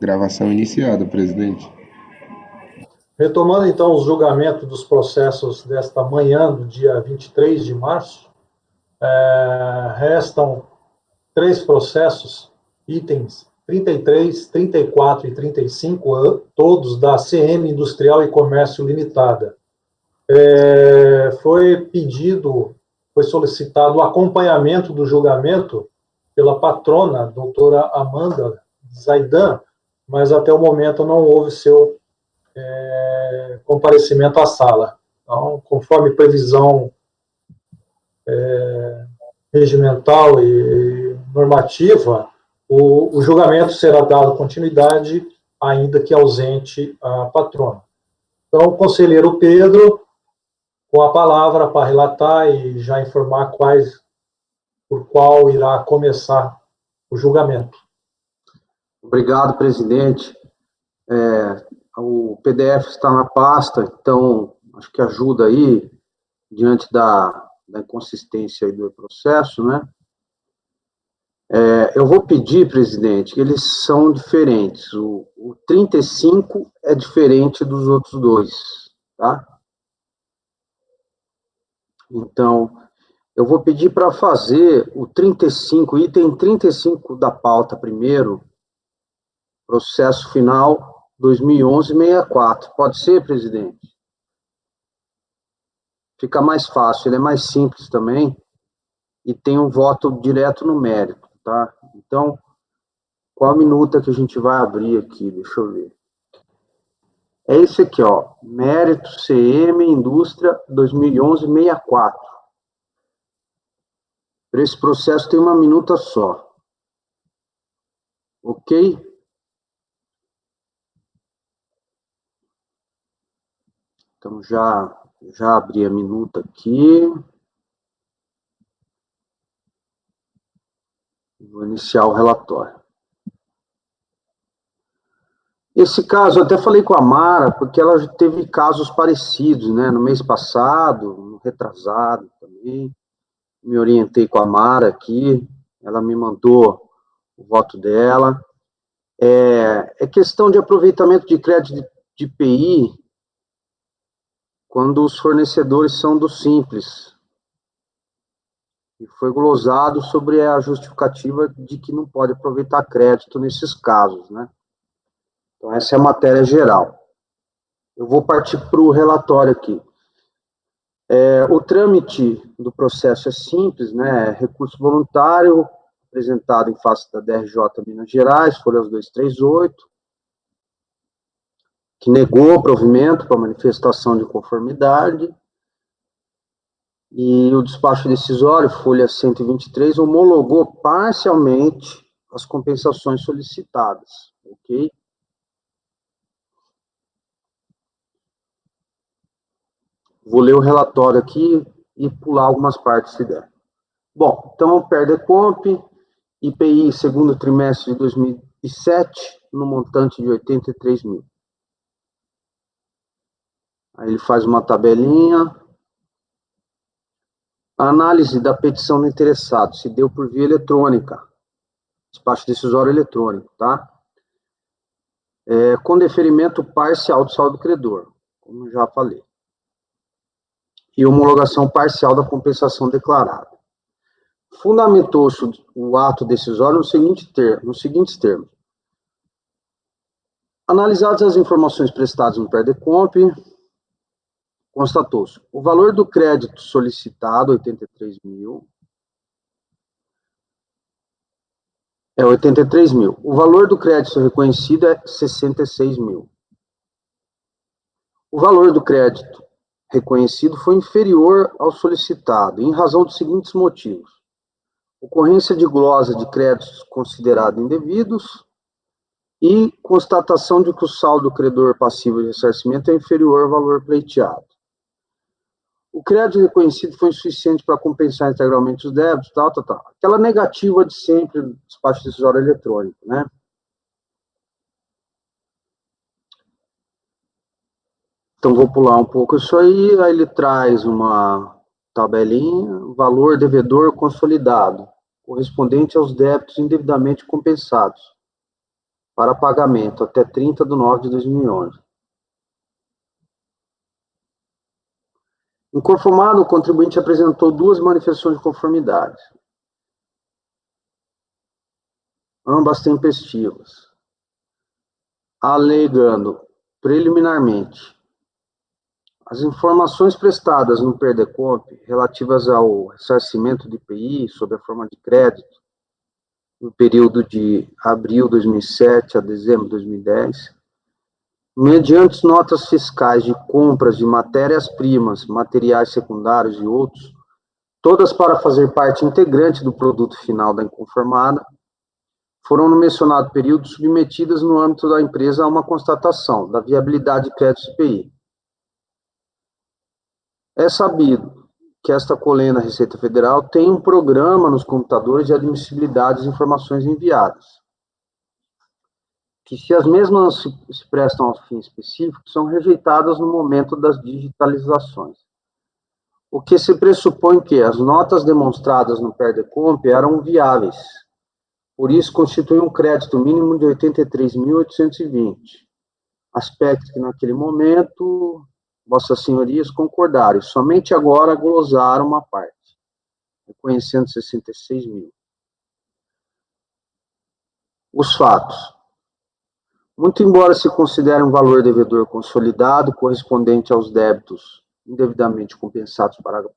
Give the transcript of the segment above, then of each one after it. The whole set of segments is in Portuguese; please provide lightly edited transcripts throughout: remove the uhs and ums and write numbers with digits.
Gravação iniciada, presidente. Retomando, então, os julgamentos dos processos desta manhã, do dia 23 de março, restam 3 processos, itens 33, 34 e 35, todos da CM Industrial e Comércio Limitada. Foi solicitado o acompanhamento do julgamento pela patrona, doutora Amanda Zaidan, mas até o momento não houve seu comparecimento à sala. Então, conforme previsão regimental e normativa, o julgamento será dado continuidade, ainda que ausente a patrona. Então, o conselheiro Pedro, com a palavra para relatar e já informar por qual irá começar o julgamento. Obrigado, presidente. O PDF está na pasta, então acho que ajuda aí, diante da inconsistência aí do processo, né? Eu vou pedir, presidente, que eles são diferentes. O 35 é diferente dos outros dois, tá? Então, eu vou pedir para fazer o 35, item 35 da pauta primeiro, processo final 2011-64. Pode ser, presidente? Fica mais fácil, ele é mais simples também e tem um voto direto no mérito, tá? Então, qual a minuta que a gente vai abrir aqui? Deixa eu ver. É esse aqui, ó. Mérito CM Indústria 2011-64. Para esse processo tem uma minuta só. Ok? Então, já abri a minuta aqui. Vou iniciar o relatório. Esse caso, eu até falei com a Mara, porque ela já teve casos parecidos, né? No mês passado, no retrasado também. Me orientei com a Mara aqui, ela me mandou o voto dela. É questão de aproveitamento de crédito de IPI quando os fornecedores são do Simples. E foi glosado sobre a justificativa de que não pode aproveitar crédito nesses casos, né? Então, essa é a matéria geral. Eu vou partir para o relatório aqui. O trâmite do processo é simples, né? Recurso voluntário, apresentado em face da DRJ Minas Gerais, folhas 238, que negou o provimento para manifestação de conformidade, e o despacho decisório, folha 123, homologou parcialmente as compensações solicitadas, ok? Vou ler o relatório aqui e pular algumas partes se der. Bom, então, Perdecomp, IPI segundo trimestre de 2007, no montante de 83 mil. Aí ele faz uma tabelinha. A análise da petição do interessado se deu por via eletrônica. Despacho decisório eletrônico, tá? Com deferimento parcial do saldo credor, como já falei. E homologação parcial da compensação declarada. Fundamentou-se o ato decisório nos seguintes termos. Analisadas as informações prestadas no Perdecomp, constatou-se o valor do crédito solicitado, 83 mil, 83 mil. O valor do crédito reconhecido é 66 mil. O valor do crédito reconhecido foi inferior ao solicitado, em razão dos seguintes motivos. Ocorrência de glosa de créditos considerados indevidos e constatação de que o saldo credor passivo de ressarcimento é inferior ao valor pleiteado. O crédito reconhecido foi insuficiente para compensar integralmente os débitos, tal. Aquela negativa de sempre do despacho decisório eletrônico, né? Então, vou pular um pouco isso aí ele traz uma tabelinha, valor devedor consolidado, correspondente aos débitos indevidamente compensados. para pagamento até 30 de nove de 2011. Inconformado, o contribuinte apresentou duas manifestações de conformidade, ambas tempestivas, alegando preliminarmente as informações prestadas no PERDECOMP relativas ao ressarcimento de IPI sob a forma de crédito no período de abril de 2007 a dezembro de 2010, mediante notas fiscais de compras de matérias-primas, materiais secundários e outros, todas para fazer parte integrante do produto final da inconformada, foram no mencionado período submetidas no âmbito da empresa a uma constatação da viabilidade de créditos IPI. É sabido que esta colenda Receita Federal tem um programa nos computadores de admissibilidade das informações enviadas, que se as mesmas se prestam a fim específico, são rejeitadas no momento das digitalizações. O que se pressupõe que as notas demonstradas no PERDECOMP eram viáveis, por isso constitui um crédito mínimo de 83.820, aspecto que naquele momento vossas senhorias concordaram, e somente agora glosaram uma parte, reconhecendo 66 mil. Os fatos. Muito embora se considere um valor devedor consolidado, correspondente aos débitos indevidamente compensados para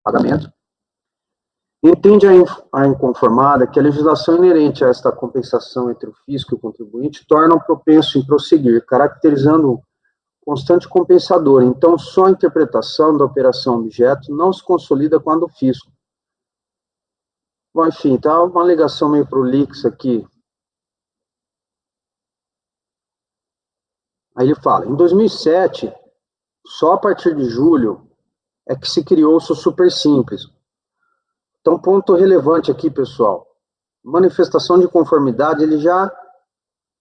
pagamento, entende a inconformada que a legislação inerente a esta compensação entre o fisco e o contribuinte torna-o propenso em prosseguir, caracterizando constante compensador. Então, só a interpretação da operação objeto não se consolida com a do fisco. Bom, enfim, tá uma alegação meio prolixa aqui. Aí ele fala, em 2007, só a partir de julho é que se criou-se o Super Simples. Então, ponto relevante aqui, pessoal. Manifestação de conformidade, ele já,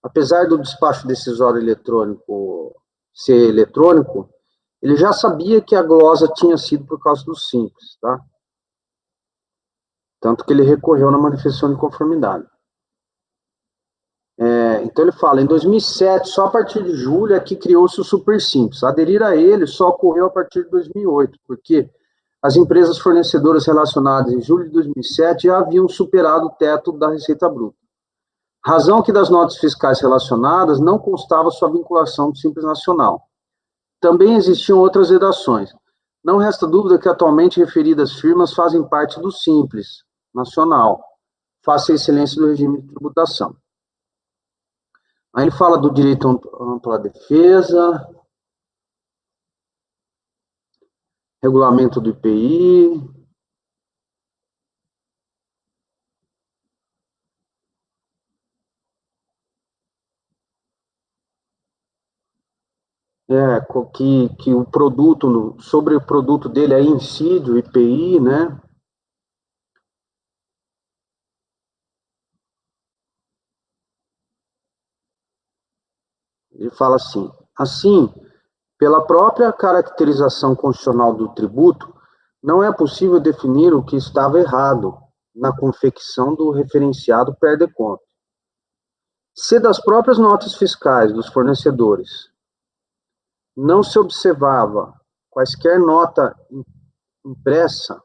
apesar do despacho decisório eletrônico ser eletrônico, ele já sabia que a glosa tinha sido por causa do Simples, tá? Tanto que ele recorreu na manifestação de conformidade. Então ele fala, em 2007, só a partir de julho é que criou-se o Super Simples. Aderir a ele só ocorreu a partir de 2008, porque as empresas fornecedoras relacionadas em julho de 2007 já haviam superado o teto da Receita Bruta. Razão que das notas fiscais relacionadas não constava sua vinculação do Simples Nacional. Também existiam outras vedações. Não resta dúvida que atualmente referidas firmas fazem parte do Simples Nacional, face à excelência do regime de tributação. Aí ele fala do direito amplo à defesa, regulamento do IPI. Que o produto, sobre o produto dele aí incide o IPI, né? Ele fala assim, pela própria caracterização constitucional do tributo, não é possível definir o que estava errado na confecção do referenciado PERDECOMP. Se das próprias notas fiscais dos fornecedores não se observava quaisquer nota impressa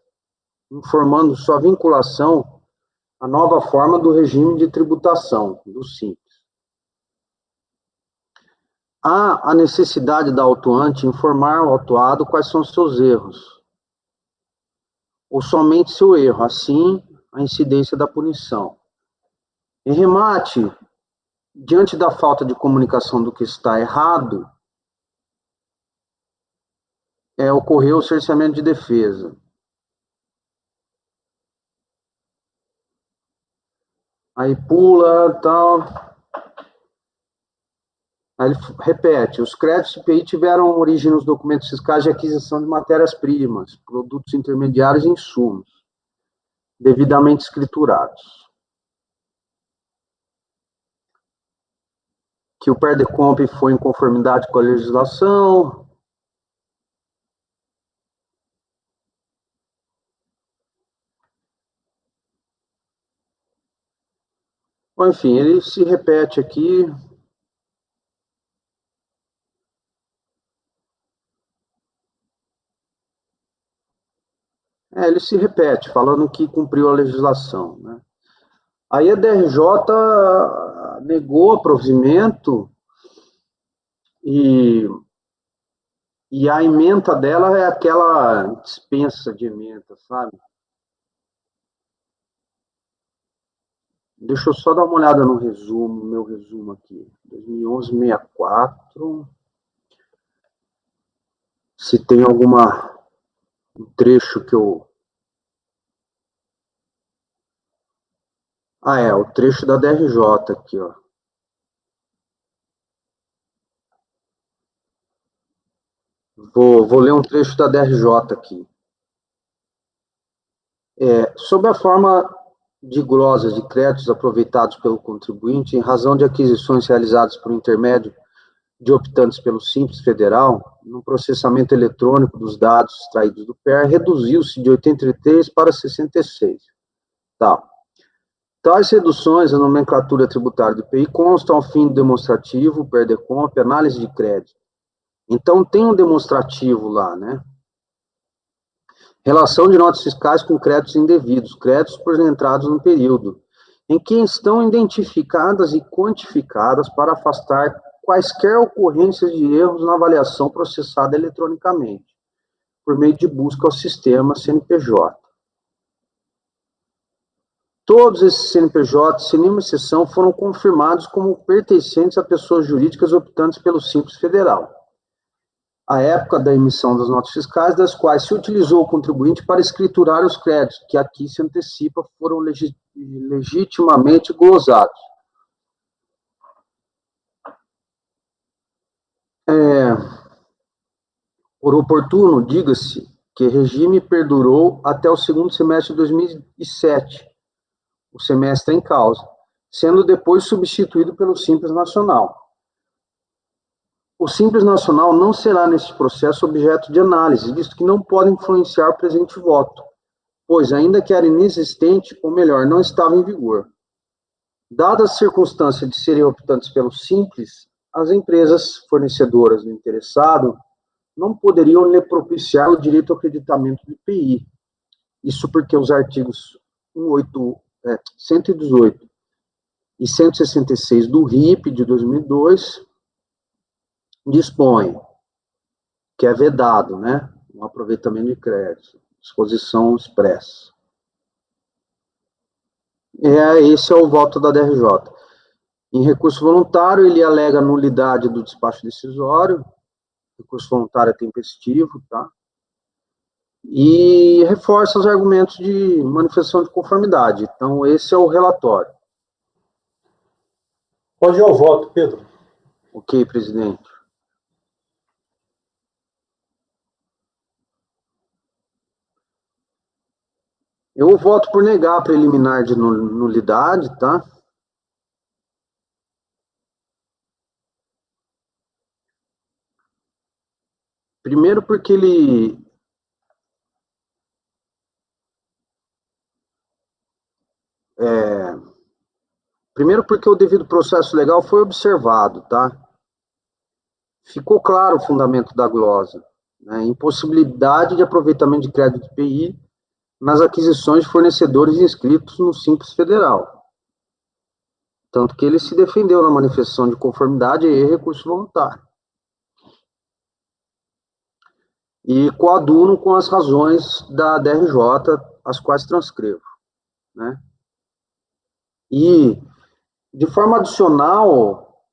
informando sua vinculação à nova forma do regime de tributação, do Simples. Há a necessidade da autuante informar ao autuado quais são seus erros, ou somente seu erro, assim a incidência da punição. Em remate, diante da falta de comunicação do que está errado, ocorreu o cerceamento de defesa. Aí pula, tal. Aí ele repete, os créditos IPI tiveram origem nos documentos fiscais de aquisição de matérias-primas, produtos intermediários e insumos, devidamente escriturados. Que o PERDECOMP foi em conformidade com a legislação. Bom, Então, enfim, ele se repete aqui. Ele se repete, falando que cumpriu a legislação, né? Aí a DRJ negou o provimento e a ementa dela é aquela dispensa de ementa, sabe? Deixa eu só dar uma olhada no resumo, meu resumo aqui. 2011-64. Se tem um trecho que eu... o trecho da DRJ aqui, ó. Vou ler um trecho da DRJ aqui. Sob a forma de glosas de créditos aproveitados pelo contribuinte em razão de aquisições realizadas por intermédio de optantes pelo Simples Federal, no processamento eletrônico dos dados extraídos do PER, reduziu-se de 83 para 66. Tá. Tais reduções à nomenclatura tributária do IPI constam ao fim do demonstrativo, PER-DECOMP, análise de crédito. Então, tem um demonstrativo lá, né? Relação de notas fiscais com créditos indevidos, créditos por entrados no período, em que estão identificadas e quantificadas para afastar quaisquer ocorrências de erros na avaliação processada eletronicamente, por meio de busca ao sistema CNPJ. Todos esses CNPJs, sem nenhuma exceção, foram confirmados como pertencentes a pessoas jurídicas optantes pelo Simples Federal, à época da emissão das notas fiscais, das quais se utilizou o contribuinte para escriturar os créditos, que aqui se antecipa, foram legitimamente glosados. Por oportuno, diga-se que o regime perdurou até o segundo semestre de 2007, o semestre em causa, sendo depois substituído pelo Simples Nacional. O Simples Nacional não será, neste processo, objeto de análise, visto que não pode influenciar o presente voto, pois, ainda que era inexistente, ou melhor, não estava em vigor. Dada a circunstância de serem optantes pelo Simples, as empresas fornecedoras do interessado não poderiam lhe propiciar o direito ao acreditamento do IPI. Isso porque os artigos 118 e 166 do RIP de 2002 dispõem que é vedado, né, um aproveitamento de crédito, disposição expressa. Esse é o voto da DRJ. Em recurso voluntário, ele alega nulidade do despacho decisório, recurso voluntário é tempestivo, tá? E reforça os argumentos de manifestação de conformidade. Então, esse é o relatório. Pode ir ao voto, Pedro. Ok, presidente. Eu voto por negar a preliminar de nulidade, tá? Primeiro porque ele... Primeiro porque o devido processo legal foi observado, tá? Ficou claro o fundamento da glosa, né? Impossibilidade de aproveitamento de crédito de IPI nas aquisições de fornecedores inscritos no Simples Federal. Tanto que ele se defendeu na manifestação de conformidade e recurso voluntário. E coaduno com as razões da DRJ, as quais transcrevo, né? E, de forma adicional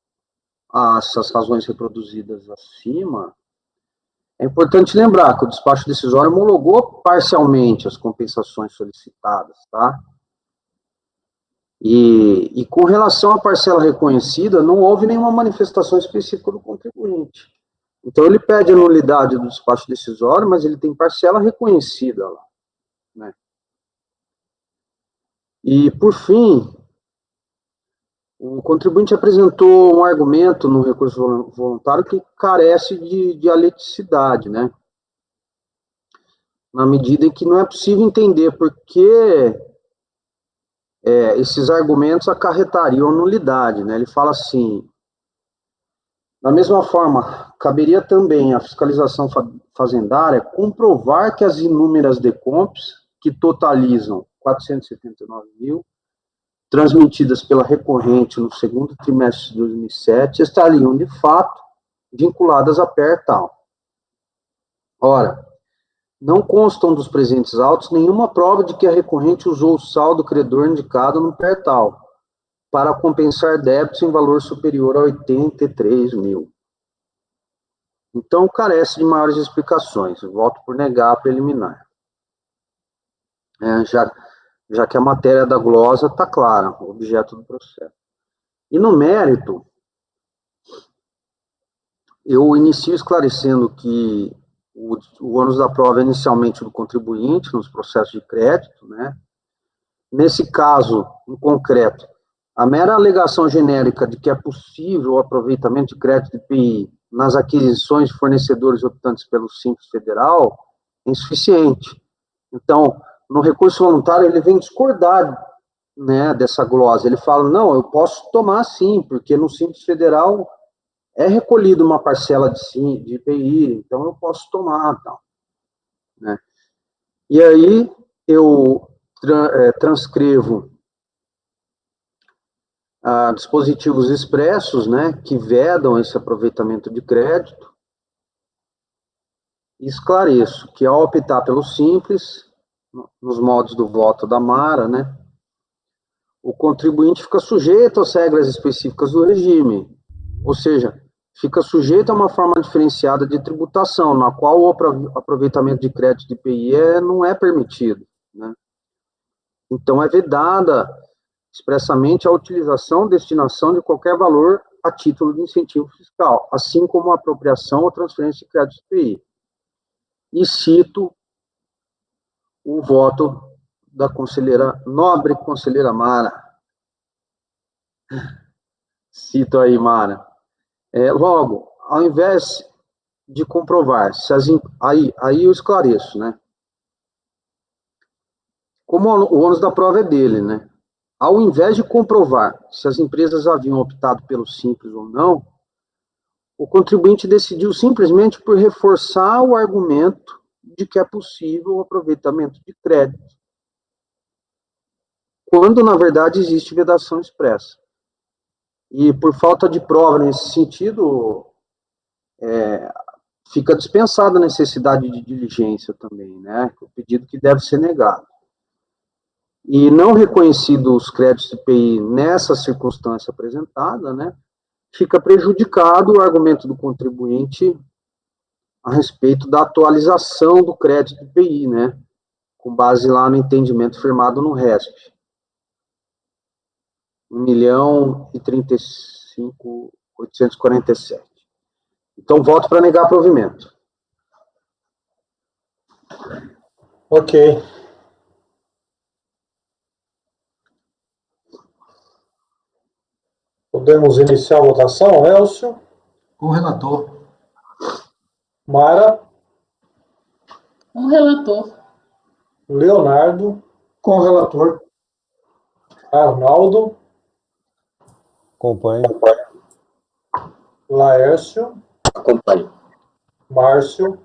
a essas razões reproduzidas acima, é importante lembrar que o despacho decisório homologou parcialmente as compensações solicitadas, tá? E com relação à parcela reconhecida, não houve nenhuma manifestação específica do contribuinte. Então, ele pede a nulidade do despacho decisório, mas ele tem parcela reconhecida lá, né? E, por fim, o contribuinte apresentou um argumento no recurso voluntário que carece de dialeticidade, né? Na medida em que não é possível entender por que esses argumentos acarretariam nulidade, né? Ele fala assim: da mesma forma, caberia também à fiscalização fazendária comprovar que as inúmeras DECOMPs, que totalizam 479 mil, transmitidas pela recorrente no segundo trimestre de 2007, estariam, de fato, vinculadas à PER-tal. Ora, não constam dos presentes autos nenhuma prova de que a recorrente usou o saldo credor indicado no PER-tal para compensar débitos em valor superior a 83 mil. Então, carece de maiores explicações. Eu voto por negar a preliminar. Já que a matéria da glosa está clara, o objeto do processo. E no mérito, eu inicio esclarecendo que o ônus da prova é inicialmente do contribuinte nos processos de crédito, né? Nesse caso, em concreto, a mera alegação genérica de que é possível o aproveitamento de crédito de IPI nas aquisições de fornecedores optantes pelo Simples Federal é insuficiente. Então, no recurso voluntário, ele vem discordar, né, dessa glosa. Ele fala, não, eu posso tomar sim, porque no Simples Federal é recolhida uma parcela de IPI, então eu posso tomar, tal, né? E aí, eu transcrevo dispositivos expressos, né, que vedam esse aproveitamento de crédito, e esclareço que ao optar pelo Simples, nos modos do voto da Mara, né, o contribuinte fica sujeito às regras específicas do regime, ou seja, fica sujeito a uma forma diferenciada de tributação, na qual o aproveitamento de crédito de IPI não é permitido, né. Então, é vedada expressamente a utilização ou destinação de qualquer valor a título de incentivo fiscal, assim como a apropriação ou transferência de crédito de IPI. E cito o voto da nobre conselheira Mara. Cito aí, Mara. Logo, ao invés de comprovar, aí eu esclareço, né? Como o ônus da prova é dele, né? Ao invés de comprovar se as empresas haviam optado pelo Simples ou não, o contribuinte decidiu simplesmente por reforçar o argumento de que é possível o aproveitamento de crédito, quando, na verdade, existe vedação expressa. E, por falta de prova nesse sentido, fica dispensada a necessidade de diligência também, né? O pedido que deve ser negado. E não reconhecidos os créditos de IPI nessa circunstância apresentada, né, fica prejudicado o argumento do contribuinte a respeito da atualização do crédito de IPI, né, com base lá no entendimento firmado no RESP. 1.035.847. Então, voto para negar provimento. Ok. Podemos iniciar a votação, Elcio? Com o relator. Mara? Com o relator. Leonardo? Com o relator. Arnaldo? Acompanho. Laércio? Acompanho. Márcio?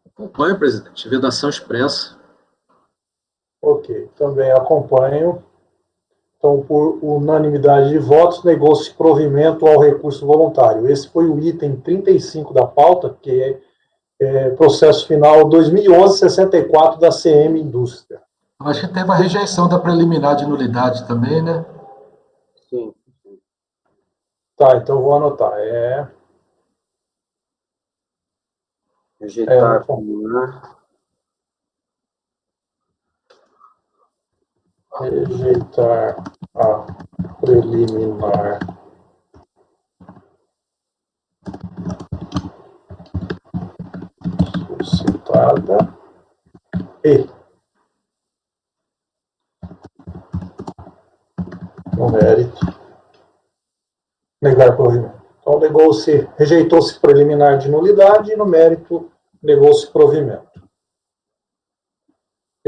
Acompanho, presidente. Vedação expressa. Ok, também acompanho. Então, por unanimidade de votos, negou-se provimento ao recurso voluntário. Esse foi o item 35 da pauta, que é processo final 2011-64 da CM Indústria. Acho que teve a rejeição da preliminar de nulidade também, né? Sim. Tá, então vou anotar. Rejeitar. Rejeitar a preliminar solicitada e no mérito negar provimento. Então, rejeitou-se preliminar de nulidade e no mérito negou-se provimento.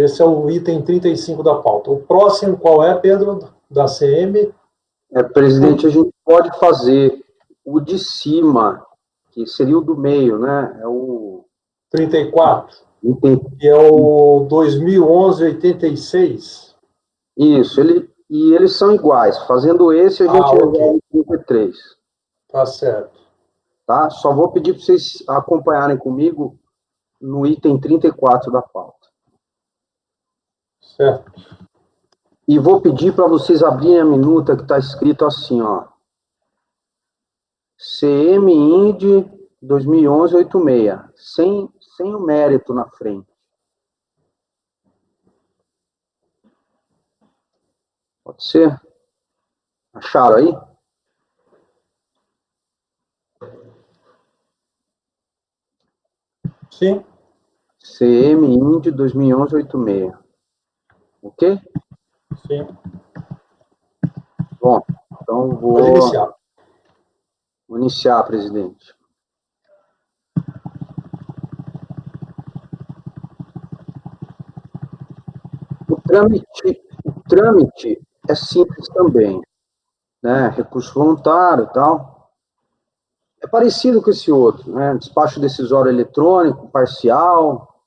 Esse é o item 35 da pauta. O próximo, qual é, Pedro, da CM? Presidente, a gente pode fazer o de cima, que seria o do meio, né? É o 34, item. que é o 2011-86. Isso, eles são iguais. Fazendo esse, a gente resolve o 33. Tá certo. Tá? Só vou pedir para vocês acompanharem comigo no item 34 da pauta. Certo. E vou pedir para vocês abrirem a minuta que está escrito assim, ó. CM-IND 2011-86, sem o mérito na frente. Pode ser? Acharam aí? Sim. CM-IND 2011-86. Ok? Sim. Bom, então Pode iniciar. Vou iniciar, presidente. O trâmite é simples também, né? Recurso voluntário e tal. É parecido com esse outro, né? Despacho decisório eletrônico, parcial,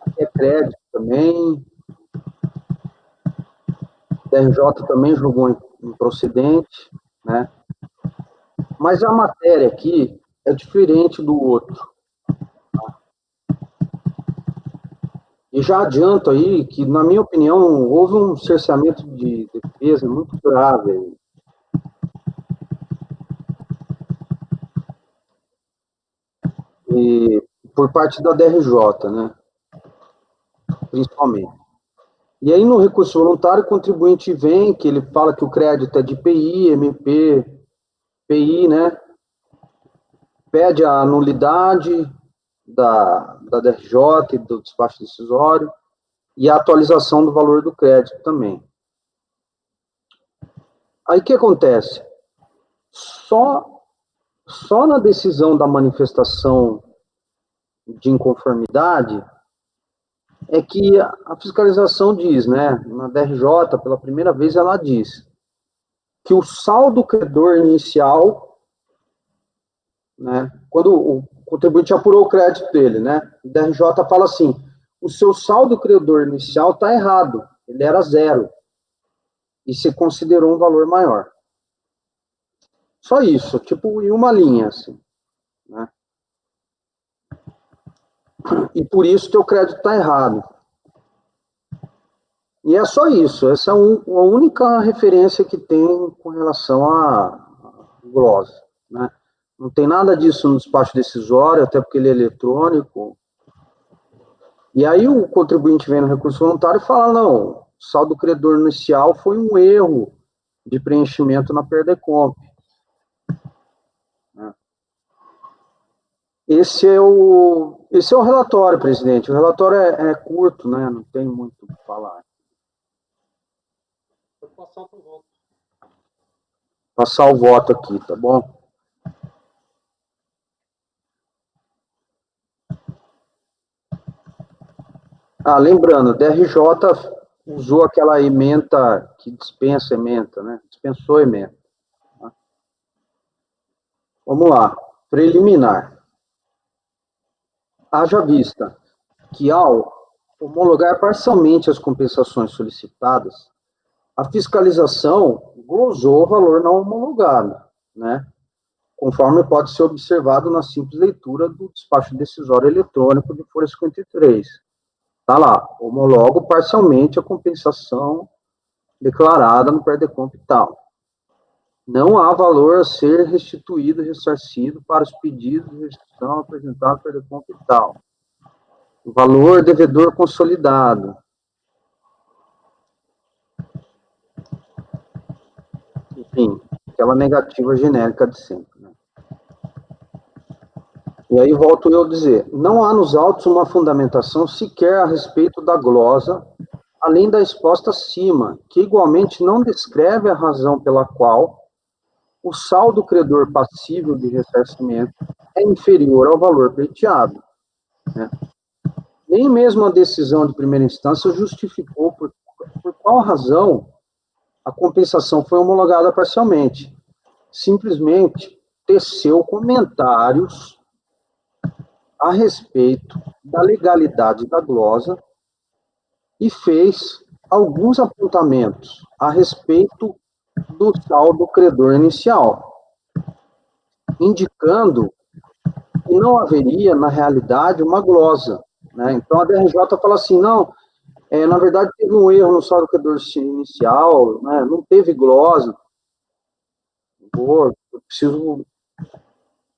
até crédito também. DRJ também julgou improcedente, né? Mas a matéria aqui é diferente do outro. E já adianto aí que, na minha opinião, houve um cerceamento de defesa muito grave aí. E por parte da DRJ, né? Principalmente. E aí, no recurso voluntário, o contribuinte vem, que ele fala que o crédito é de PI, MP, PI, né? Pede a nulidade da DRJ e do despacho decisório e a atualização do valor do crédito também. Aí, o que acontece? Só na decisão da manifestação de inconformidade é que a fiscalização diz, né, na DRJ, pela primeira vez, ela diz que o saldo credor inicial, né, quando o contribuinte apurou o crédito dele, né, a DRJ fala assim, o seu saldo credor inicial está errado, ele era 0, e se considerou um valor maior. Só isso, tipo, em uma linha, assim, né. E por isso teu crédito está errado. E é só isso, essa é a única referência que tem com relação a glosa, né? Não tem nada disso no despacho decisório, até porque ele é eletrônico. E aí o contribuinte vem no recurso voluntário e fala, não, o saldo credor inicial foi um erro de preenchimento na Perdecomp. Esse é o relatório, presidente. O relatório é curto, né? Não tem muito o que falar. Vou passar para o voto. Passar o voto aqui, tá bom? Lembrando, DRJ usou aquela ementa que dispensa ementa, né? Dispensou ementa. Tá? Vamos lá. Preliminar. Haja vista que, ao homologar parcialmente as compensações solicitadas, a fiscalização glosou o valor não homologado, né? Conforme pode ser observado na simples leitura do despacho decisório eletrônico de folha 53. Está lá, homologo parcialmente a compensação declarada no Perdecomp e tal. Não há valor a ser restituído, ressarcido para os pedidos de restituição apresentados no Perdecomp e tal. O valor devedor consolidado. Enfim, aquela negativa genérica de sempre, né? E aí volto eu a dizer, não há nos autos uma fundamentação sequer a respeito da glosa, além da exposta acima, que igualmente não descreve a razão pela qual o saldo credor passível de ressarcimento é inferior ao valor pleiteado, né? Nem mesmo a decisão de primeira instância justificou por qual razão a compensação foi homologada parcialmente. Simplesmente teceu comentários a respeito da legalidade da glosa e fez alguns apontamentos a respeito do saldo credor inicial, indicando que não haveria, na realidade, uma glosa, né? Então, a DRJ fala assim, não, na verdade, teve um erro no saldo credor inicial, né? Não teve glosa.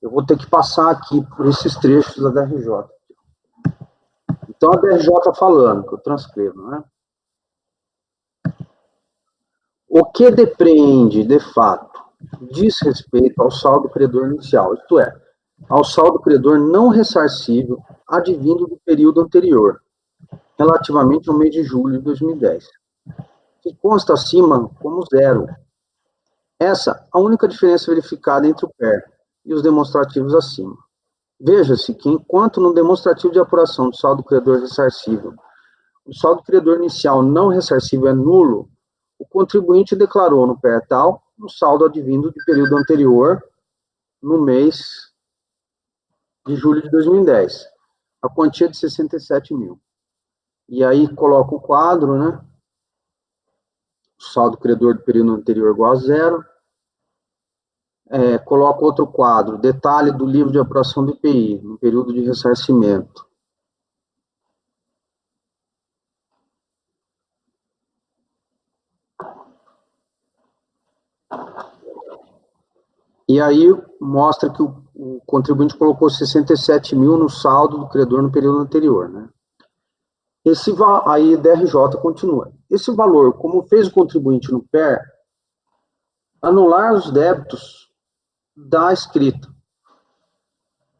Eu vou ter que passar aqui por esses trechos da DRJ. Então, a DRJ falando, que eu transcrevo, né? O que depreende, de fato, diz respeito ao saldo credor inicial, isto é, ao saldo credor não ressarcível advindo do período anterior, relativamente ao mês de julho de 2010, que consta acima como zero. Essa a única diferença verificada entre o PER e os demonstrativos acima. Veja-se que, enquanto no demonstrativo de apuração do saldo credor ressarcível, o saldo credor inicial não ressarcível é nulo, o contribuinte declarou no PER tal um saldo advindo do período anterior, no mês de julho de 2010, a quantia de 67 mil. E aí coloca o quadro, né? O saldo credor do período anterior igual a zero. Coloca outro quadro, detalhe do livro de apuração do IPI, no período de ressarcimento. E aí mostra que o contribuinte colocou 67 mil no saldo do credor no período anterior, né? Aí DRJ continua. Esse valor, como fez o contribuinte no PER, anular os débitos da escrita,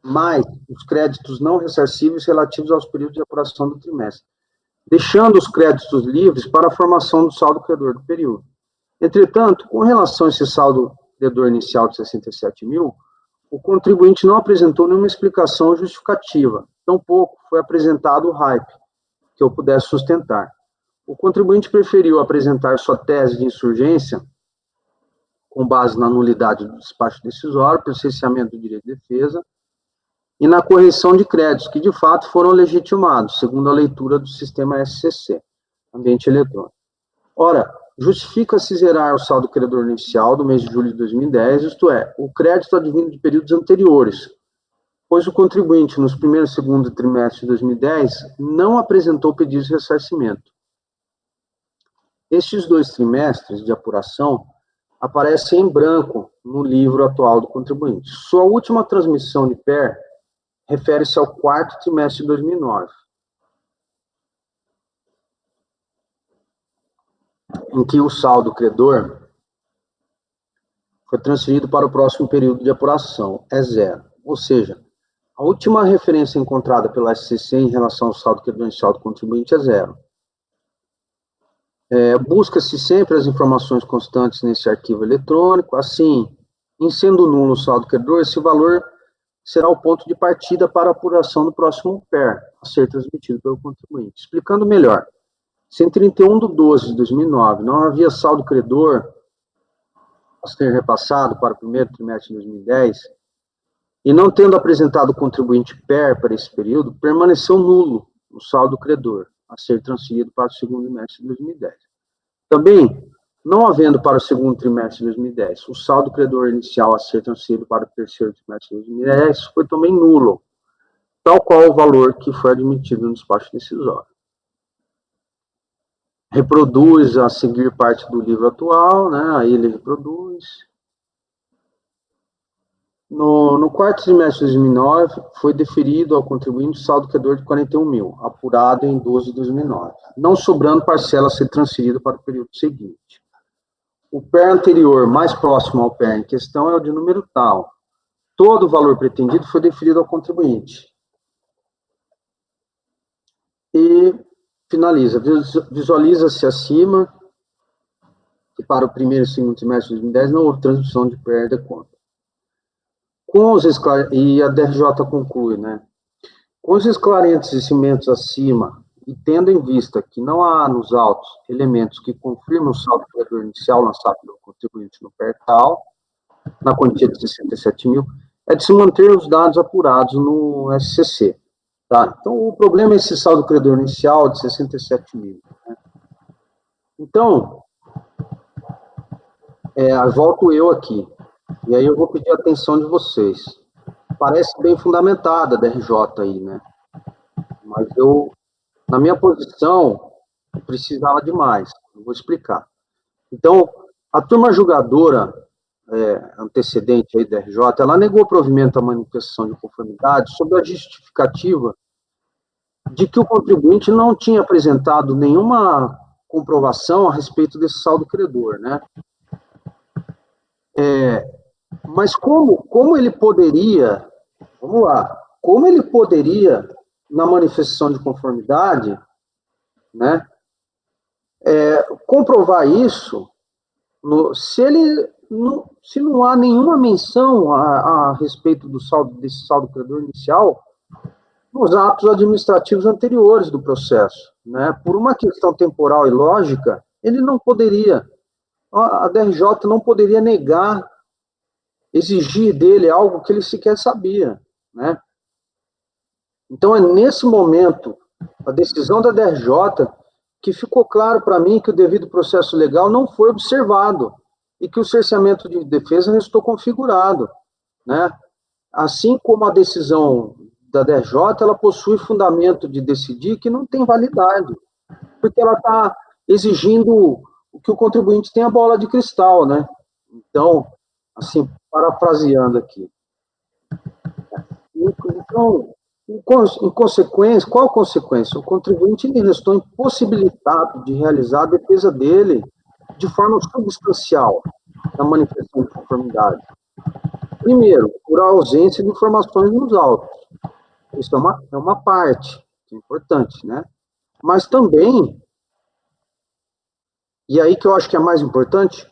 mais os créditos não ressarcíveis relativos aos períodos de apuração do trimestre, deixando os créditos livres para a formação do saldo credor do período. Entretanto, com relação a esse saldo credor inicial de 67 mil, o contribuinte não apresentou nenhuma explicação justificativa, tampouco foi apresentado o RAIP, que eu pudesse sustentar. O contribuinte preferiu apresentar sua tese de insurgência, com base na nulidade do despacho decisório, processamento do direito de defesa, e na correção de créditos, que de fato foram legitimados, segundo a leitura do sistema SCC, ambiente eletrônico. Ora, justifica-se zerar o saldo credor inicial do mês de julho de 2010, isto é, o crédito advindo de períodos anteriores, pois o contribuinte, nos primeiros e segundo trimestres de 2010, não apresentou pedidos de ressarcimento. Estes 2 trimestres de apuração aparecem em branco no livro atual do contribuinte. Sua última transmissão de PER refere-se ao 4º trimestre de 2009, em que o saldo credor foi transferido para o próximo período de apuração, é zero. Ou seja, a última referência encontrada pela SCC em relação ao saldo credor inicial do contribuinte é zero. Busca-se sempre as informações constantes nesse arquivo eletrônico, assim, em sendo nulo o saldo credor, esse valor será o ponto de partida para a apuração do próximo PER, a ser transmitido pelo contribuinte. Explicando melhor, se em 31/12/2009 não havia saldo credor a ser repassado para o primeiro trimestre de 2010, e não tendo apresentado o contribuinte PER para esse período, permaneceu nulo o saldo credor a ser transferido para o segundo trimestre de 2010. Também, não havendo para o segundo trimestre de 2010 o saldo credor inicial a ser transferido para o terceiro trimestre de 2010, foi também nulo, tal qual o valor que foi admitido no despacho decisório. Reproduz a seguir parte do livro atual, né? Aí ele reproduz. No 4º trimestre de 2009, foi deferido ao contribuinte o saldo credor de 41 mil, apurado em 12 de 2009, não sobrando parcela a ser transferida para o período seguinte. O PER anterior, mais próximo ao PER em questão, é o de número tal. Todo o valor pretendido foi deferido ao contribuinte. E finaliza, visualiza-se acima que para o primeiro e segundo trimestre de 2010 não houve transmissão de perda de conta. E a DRJ conclui, né? Com os esclarecimentos acima e tendo em vista que não há nos autos elementos que confirmam o saldo credor inicial lançado pelo contribuinte no PERTAL, na quantia de 67 mil, é de se manter os dados apurados no SCC. Tá? Então, o problema é esse saldo credor inicial de 67 mil. Né? Então, volto eu aqui, e aí eu vou pedir a atenção de vocês. Parece bem fundamentada a DRJ aí, né? Mas eu, na minha posição, eu precisava de mais. Eu vou explicar. Então, a turma julgadora antecedente aí da RJ, ela negou provimento à manifestação de conformidade sob a justificativa de que o contribuinte não tinha apresentado nenhuma comprovação a respeito desse saldo credor, né? Mas como ele poderia, vamos lá, como ele poderia, na manifestação de conformidade, né, comprovar isso, se não há nenhuma menção a respeito desse saldo credor inicial nos atos administrativos anteriores do processo, né? Por uma questão temporal e lógica, ele não poderia, a DRJ não poderia negar, exigir dele algo que ele sequer sabia, né? Então, é nesse momento, a decisão da DRJ, que ficou claro para mim que o devido processo legal não foi observado e que o cerceamento de defesa restou configurado, né? Assim como a decisão da DRJ, ela possui fundamento de decidir que não tem validade, porque ela está exigindo que o contribuinte tenha bola de cristal, né? Então, assim, parafraseando aqui. Então, em consequência, qual a consequência? O contribuinte ele restou impossibilitado de realizar a defesa dele de forma substancial na manifestação de conformidade. Primeiro, por ausência de informações nos autos. Isso é uma parte, que é importante, né? Mas também, e aí que eu acho que é mais importante,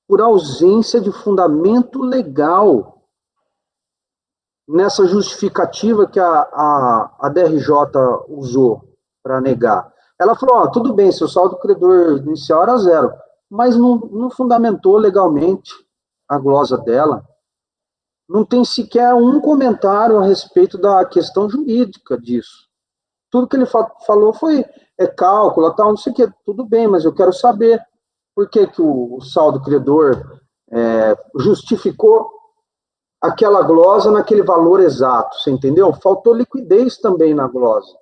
por ausência de fundamento legal nessa justificativa que a DRJ usou para negar. Ela falou, tudo bem, seu saldo credor inicial era 0, mas não fundamentou legalmente a glosa dela. Não tem sequer um comentário a respeito da questão jurídica disso. Tudo que ele falou foi cálculo, tal, não sei o que, tudo bem, mas eu quero saber por que o saldo credor justificou aquela glosa naquele valor exato, você entendeu? Faltou liquidez também na glosa,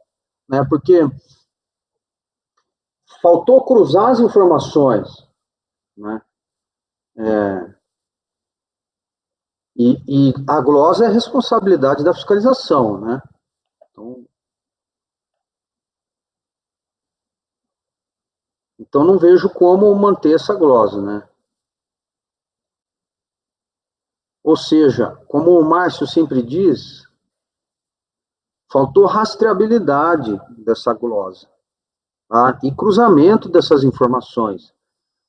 né? Porque faltou cruzar as informações, né? E a glosa é responsabilidade da fiscalização, né? Então não vejo como manter essa glosa, né? Ou seja, como o Márcio sempre diz, faltou rastreabilidade dessa glosa, tá? E cruzamento dessas informações.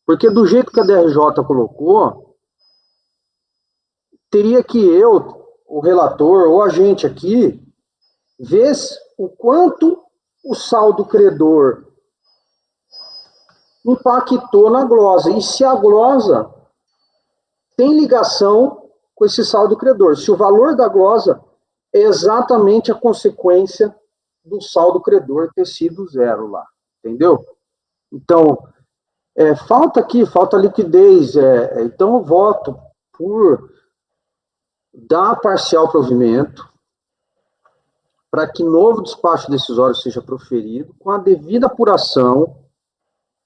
Porque do jeito que a DRJ colocou, teria que eu, o relator, ou a gente aqui, ver o quanto o saldo credor impactou na glosa. E se a glosa tem ligação com esse saldo credor. Se o valor da glosa é exatamente a consequência do saldo credor ter sido 0 lá. Entendeu? Então, falta liquidez. Então, eu voto por dar parcial provimento para que novo despacho decisório seja proferido com a devida apuração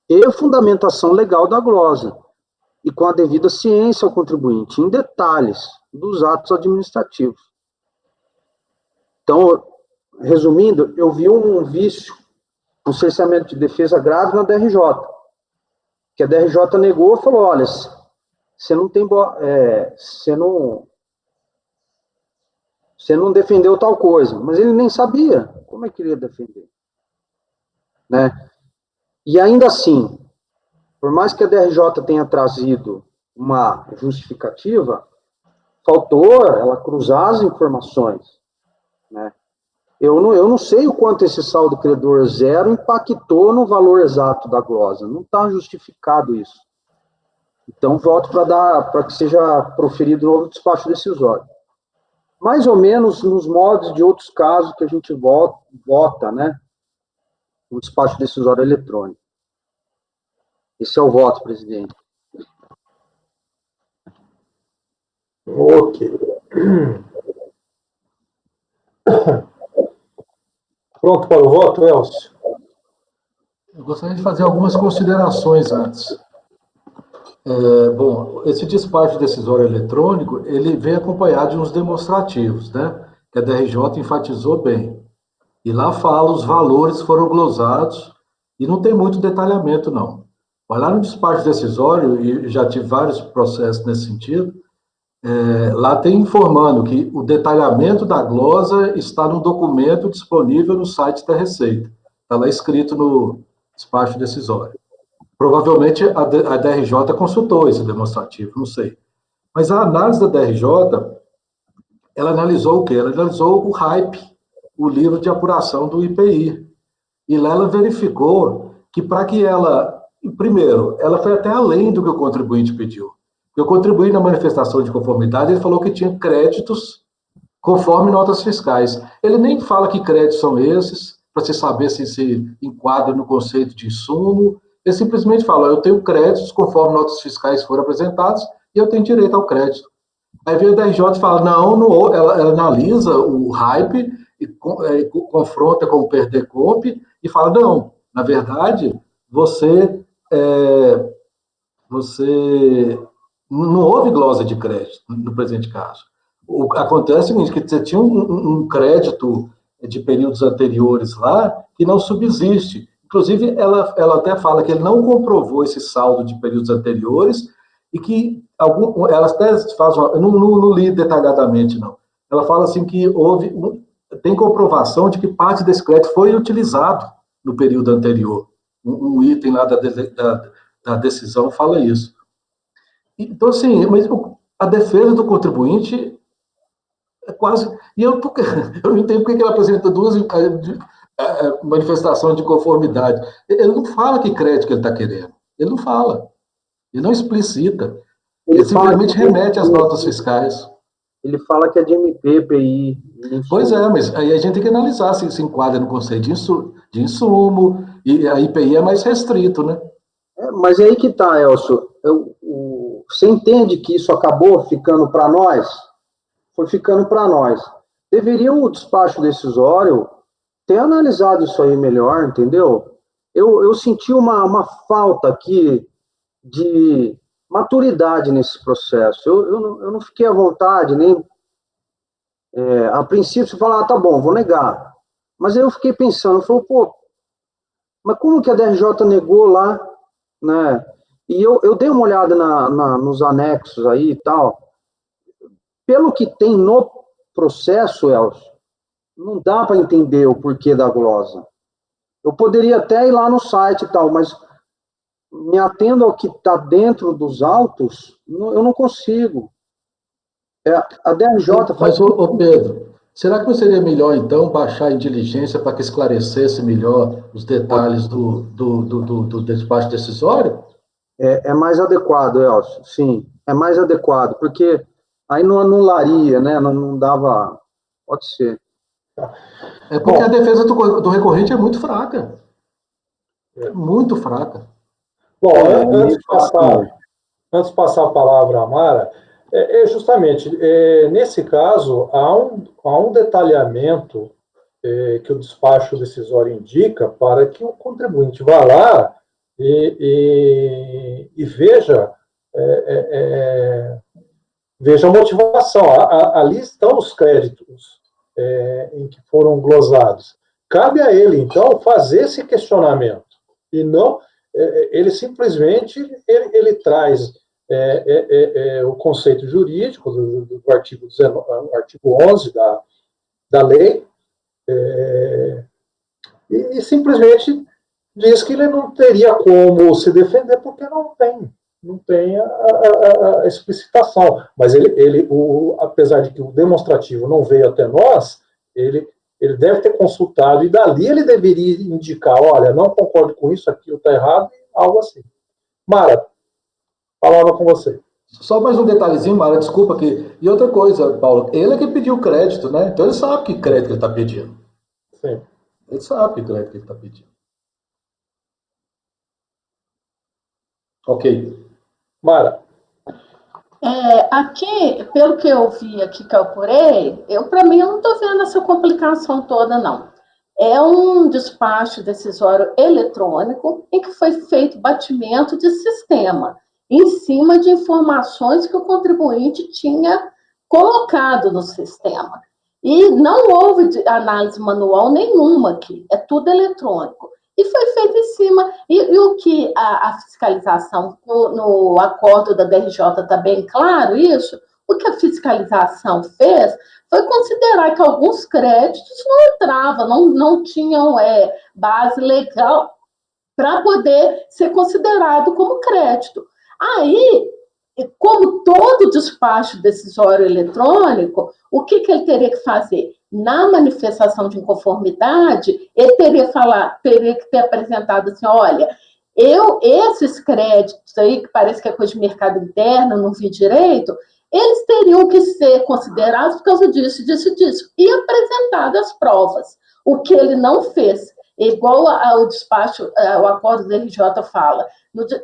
e fundamentação legal da glosa e com a devida ciência ao contribuinte, em detalhes dos atos administrativos. Então, resumindo, eu vi um vício, um cerceamento de defesa grave na DRJ, que a DRJ negou e falou, olha, você não defendeu tal coisa, mas ele nem sabia como é que ele ia defender, né? E ainda assim, por mais que a DRJ tenha trazido uma justificativa, faltou ela cruzar as informações, né? Eu não sei o quanto esse saldo credor zero impactou no valor exato da glosa. Não está justificado isso. Então, voto para que seja proferido novo despacho decisório. Mais ou menos nos modos de outros casos que a gente vota, né? O despacho decisório eletrônico. Esse é o voto, presidente. Ok. Pronto para o voto, Elcio? Eu gostaria de fazer algumas considerações antes. Bom, esse despacho decisório eletrônico, ele vem acompanhado de uns demonstrativos, né? Que a DRJ enfatizou bem. E lá fala os valores foram glosados e não tem muito detalhamento, não. Mas lá no despacho decisório, e já tive vários processos nesse sentido, lá tem informando que o detalhamento da glosa está no documento disponível no site da Receita. Está lá escrito no despacho decisório. Provavelmente a DRJ consultou esse demonstrativo, não sei. Mas a análise da DRJ, ela analisou o quê? Ela analisou o RAIP, o livro de apuração do IPI. E lá ela verificou que para que ela... Primeiro, ela foi até além do que o contribuinte pediu. Porque o contribuinte na manifestação de conformidade, ele falou que tinha créditos conforme notas fiscais. Ele nem fala que créditos são esses, para você saber se enquadra no conceito de insumo. Ele simplesmente fala, eu tenho créditos conforme notas fiscais foram apresentadas e eu tenho direito ao crédito. Aí vem a DRJ e fala, não, ela analisa o hype e confronta com o PERDECOMP e fala, não, na verdade, você não houve glosa de crédito no presente caso. Acontece o seguinte, que você tinha um crédito de períodos anteriores lá que não subsiste. Inclusive, ela até fala que ele não comprovou esse saldo de períodos anteriores e que ela até faz eu não li detalhadamente, não. Ela fala assim que tem comprovação de que parte desse crédito foi utilizado no período anterior. Um item lá da decisão fala isso. Então, assim, mas a defesa do contribuinte é quase... E eu não entendo porque ele apresenta duas manifestações de conformidade. Ele não fala que crédito que ele está querendo. Ele não fala. Ele não explicita. Ele simplesmente remete às notas fiscais. Ele fala que é de MP, PI. Pois é, mas aí a gente tem que analisar se enquadra no conceito de insumo, e a IPI é mais restrito, né? Mas aí que tá, Elcio. Você entende que isso acabou ficando para nós? Foi ficando para nós. Deveria o despacho decisório ter analisado isso aí melhor, entendeu? Eu senti uma falta aqui de maturidade nesse processo. Eu não fiquei à vontade, nem... a princípio, você fala, tá bom, vou negar. Mas aí eu fiquei pensando, falei, pô, mas como que a DRJ negou lá, né? E eu dei uma olhada nos anexos aí e tal. Pelo que tem no processo, Elcio, não dá para entender o porquê da glosa. Eu poderia até ir lá no site e tal, mas me atendo ao que está dentro dos autos, eu não consigo. A DRJ faz... Mas, ô Pedro, será que não seria melhor, então, baixar em diligência para que esclarecesse melhor os detalhes do despacho decisório? É mais adequado, Elcio, sim, é mais adequado, porque aí não anularia, né, não dava, pode ser. É porque a defesa do recorrente é muito fraca. É muito fraca. Bom, antes de passar a palavra à Mara, justamente, nesse caso, há um detalhamento que o despacho decisório indica para que o contribuinte vá lá e veja a motivação. Ali estão os créditos em que foram glosados. Cabe a ele, então, fazer esse questionamento. E não, ele simplesmente ele traz o conceito jurídico do artigo 19, artigo 11 da lei, e simplesmente diz que ele não teria como se defender porque não tem a explicitação. Mas apesar de que o demonstrativo não veio até nós, ele Ele deve ter consultado, e dali ele deveria indicar, olha, não concordo com isso, aquilo está errado, algo assim. Mara, palavra com você. Só mais um detalhezinho, Mara, desculpa aqui. E outra coisa, Paulo, ele é que pediu o crédito, né? Então ele sabe que crédito ele está pedindo. Sim. Ele sabe que crédito ele está pedindo. Ok. Mara. Aqui, pelo que eu vi aqui que eu apurei, para mim, eu não estou vendo essa complicação toda, não. É um despacho decisório eletrônico em que foi feito batimento de sistema em cima de informações que o contribuinte tinha colocado no sistema. E não houve análise manual nenhuma aqui, é tudo eletrônico. E foi feito em cima. E o que a fiscalização, no acordo da DRJ está bem claro isso, o que a fiscalização fez foi considerar que alguns créditos não entravam, não tinham base legal para poder ser considerado como crédito. Aí, como todo despacho decisório eletrônico, o que ele teria que fazer? Na manifestação de inconformidade, ele teria que ter apresentado assim, olha, esses créditos aí, que parece que é coisa de mercado interno, não vi direito, eles teriam que ser considerados por causa disso, disso, disso, e apresentado as provas, o que ele não fez. Igual ao despacho, o acordo do RJ fala,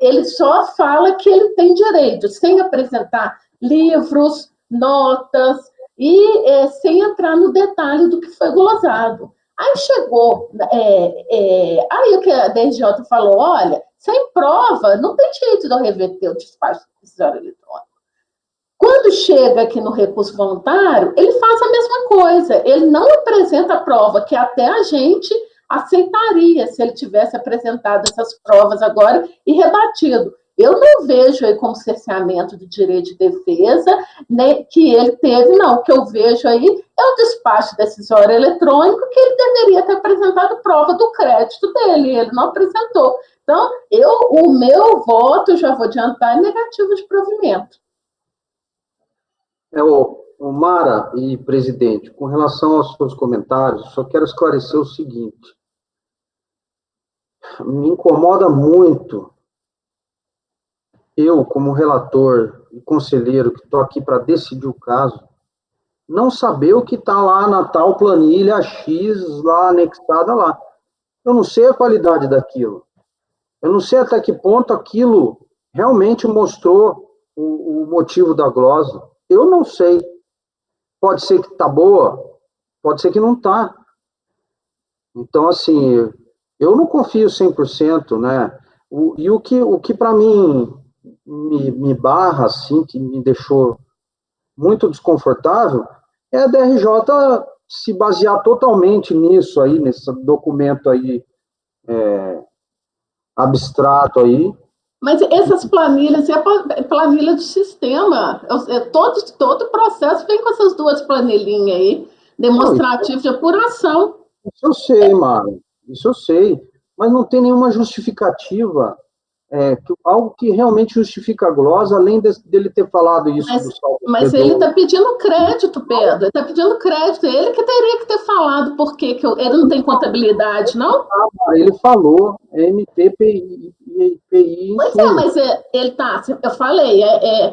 ele só fala que ele tem direito, sem apresentar livros, notas, e sem entrar no detalhe do que foi glosado. Aí chegou, aí o que a DRJ falou, olha, sem prova, não tem jeito de eu reverter o despacho decisório eletrônico. Quando chega aqui no recurso voluntário, ele faz a mesma coisa, ele não apresenta a prova, que até a gente aceitaria se ele tivesse apresentado essas provas agora e rebatido. Eu não vejo aí como cerceamento do direito de defesa, né, que ele teve, não. O que eu vejo aí é o despacho decisório eletrônico que ele deveria ter apresentado prova do crédito dele, ele não apresentou. Então, o meu voto, já vou adiantar, é negativo de provimento. O Mara e presidente, com relação aos seus comentários, só quero esclarecer o seguinte. Me incomoda muito eu, como relator e conselheiro que estou aqui para decidir o caso, não saber o que está lá na tal planilha X, lá anexada lá. Eu não sei a qualidade daquilo. Eu não sei até que ponto aquilo realmente mostrou o motivo da glosa. Eu não sei. Pode ser que está boa, pode ser que não está. Então, assim, eu não confio 100%, né? O que para mim me barra, assim, que me deixou muito desconfortável, é a DRJ se basear totalmente nisso aí, nesse documento aí abstrato aí. Mas essas planilhas é planilha do sistema. Todo processo vem com essas duas planilhinhas aí, demonstrativo de apuração. Isso eu sei, Mário, isso eu sei, mas não tem nenhuma justificativa, algo que realmente justifica a glosa, além dele ter falado isso do saldo. Mas ele está pedindo crédito, Pedro, ele está pedindo crédito, ele que teria que ter falado por que ele não tem contabilidade, não? Ele falou, MPPI, PI, Pois mas ele tá, eu falei,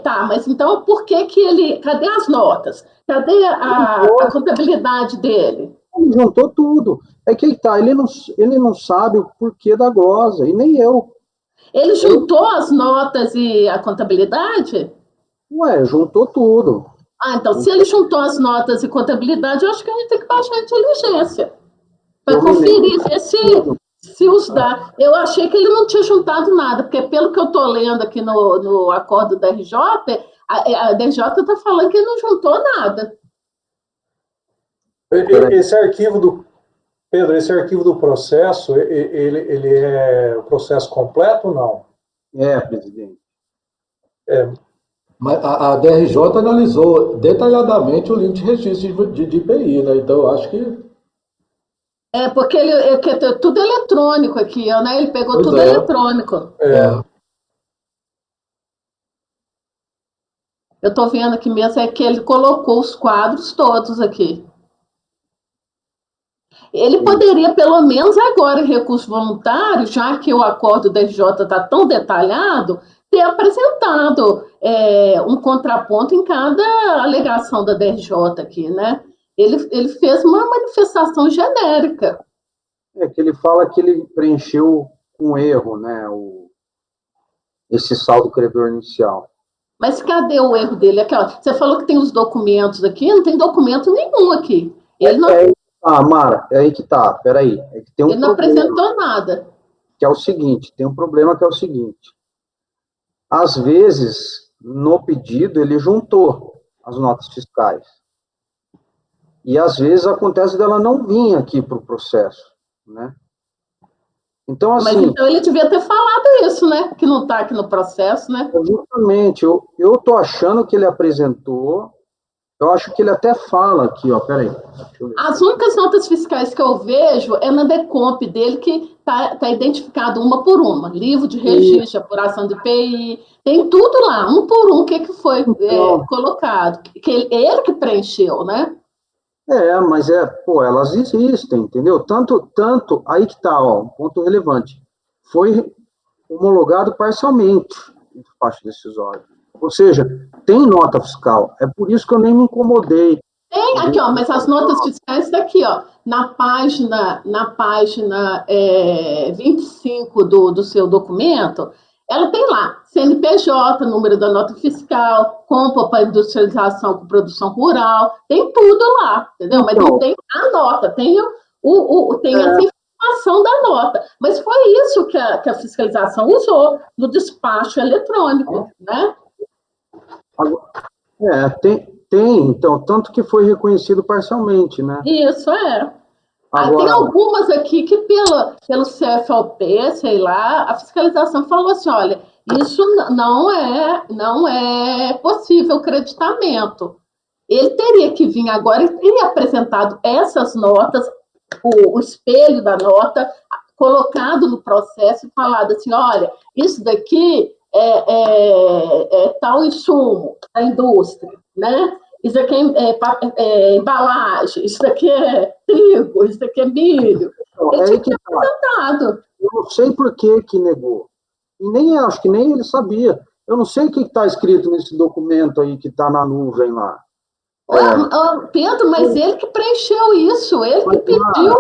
tá, mas então por que cadê as notas? Cadê a contabilidade dele? Ele juntou tudo. É que tá, ele não sabe o porquê da glosa, e nem eu. Ele juntou as notas e a contabilidade? Ué, juntou tudo. Então, se ele juntou as notas e contabilidade, eu acho que a gente tem que baixar a inteligência para conferir, ver se os dá. Eu achei que ele não tinha juntado nada, porque pelo que eu estou lendo aqui no acordo da RJ, a DRJ está falando que ele não juntou nada. Esse arquivo do Pedro, esse arquivo do processo, ele é o processo completo ou não? Presidente. Mas a DRJ analisou detalhadamente o link de registro de IPI, né? Então, eu acho que... Porque é tudo eletrônico aqui, né? Ele pegou Pois tudo eletrônico. Eu estou vendo aqui mesmo, que ele colocou os quadros todos aqui. Ele poderia, pelo menos agora, em recurso voluntário, já que o acordo da RJ está tão detalhado, ter apresentado um contraponto em cada alegação da DRJ aqui, né? Ele fez uma manifestação genérica. Que ele fala que ele preencheu com erro, né, esse saldo credor inicial. Mas cadê o erro dele? Aqui, ó, você falou que tem os documentos aqui, não tem documento nenhum aqui. Ele não, Mara, é aí que tá, peraí. É que tem um ele não problema, apresentou nada. que é o seguinte, tem um problema que é o seguinte. Às vezes, no pedido, ele juntou as notas fiscais. E às vezes acontece dela não vir aqui para o processo, né? Então, assim... Mas então ele devia ter falado isso, né? Que não está aqui no processo, né? Justamente, eu tô achando que ele apresentou, eu acho que ele até fala aqui, ó, peraí. As únicas notas fiscais que eu vejo é na Decomp dele, que tá identificado uma por uma. Livro de registro, apuração de IPI, tem tudo lá, um por um, o que foi colocado. Que ele que preencheu, né? Mas elas existem, entendeu? Tanto, aí que tá, ó, um ponto relevante. Foi homologado parcialmente o despacho decisório. Ou seja, tem nota fiscal. É por isso que eu nem me incomodei. Tem aqui, ó, mas as notas fiscais daqui, ó, na página 25 do seu documento, ela tem lá CNPJ, número da nota fiscal, compra para industrialização com produção rural, tem tudo lá, entendeu? Mas não tem a nota, tem essa informação da nota. Mas foi isso que a fiscalização usou no despacho eletrônico, né? Então, tanto que foi reconhecido parcialmente, né? Isso, Agora, tem algumas aqui que pelo CFOP, sei lá, a fiscalização falou assim, olha, isso não é possível creditamento. Ele teria que vir agora e teria apresentado essas notas, o espelho da nota, colocado no processo e falado assim, olha, isso daqui é tal insumo da indústria, né? Isso aqui é embalagem, isso aqui é trigo, isso aqui é milho. Ele tinha que ter apresentado. Eu não sei por que negou. E acho que nem ele sabia. Eu não sei o que está escrito nesse documento aí que está na nuvem lá. Pedro, mas ele que preencheu isso, ele que pediu.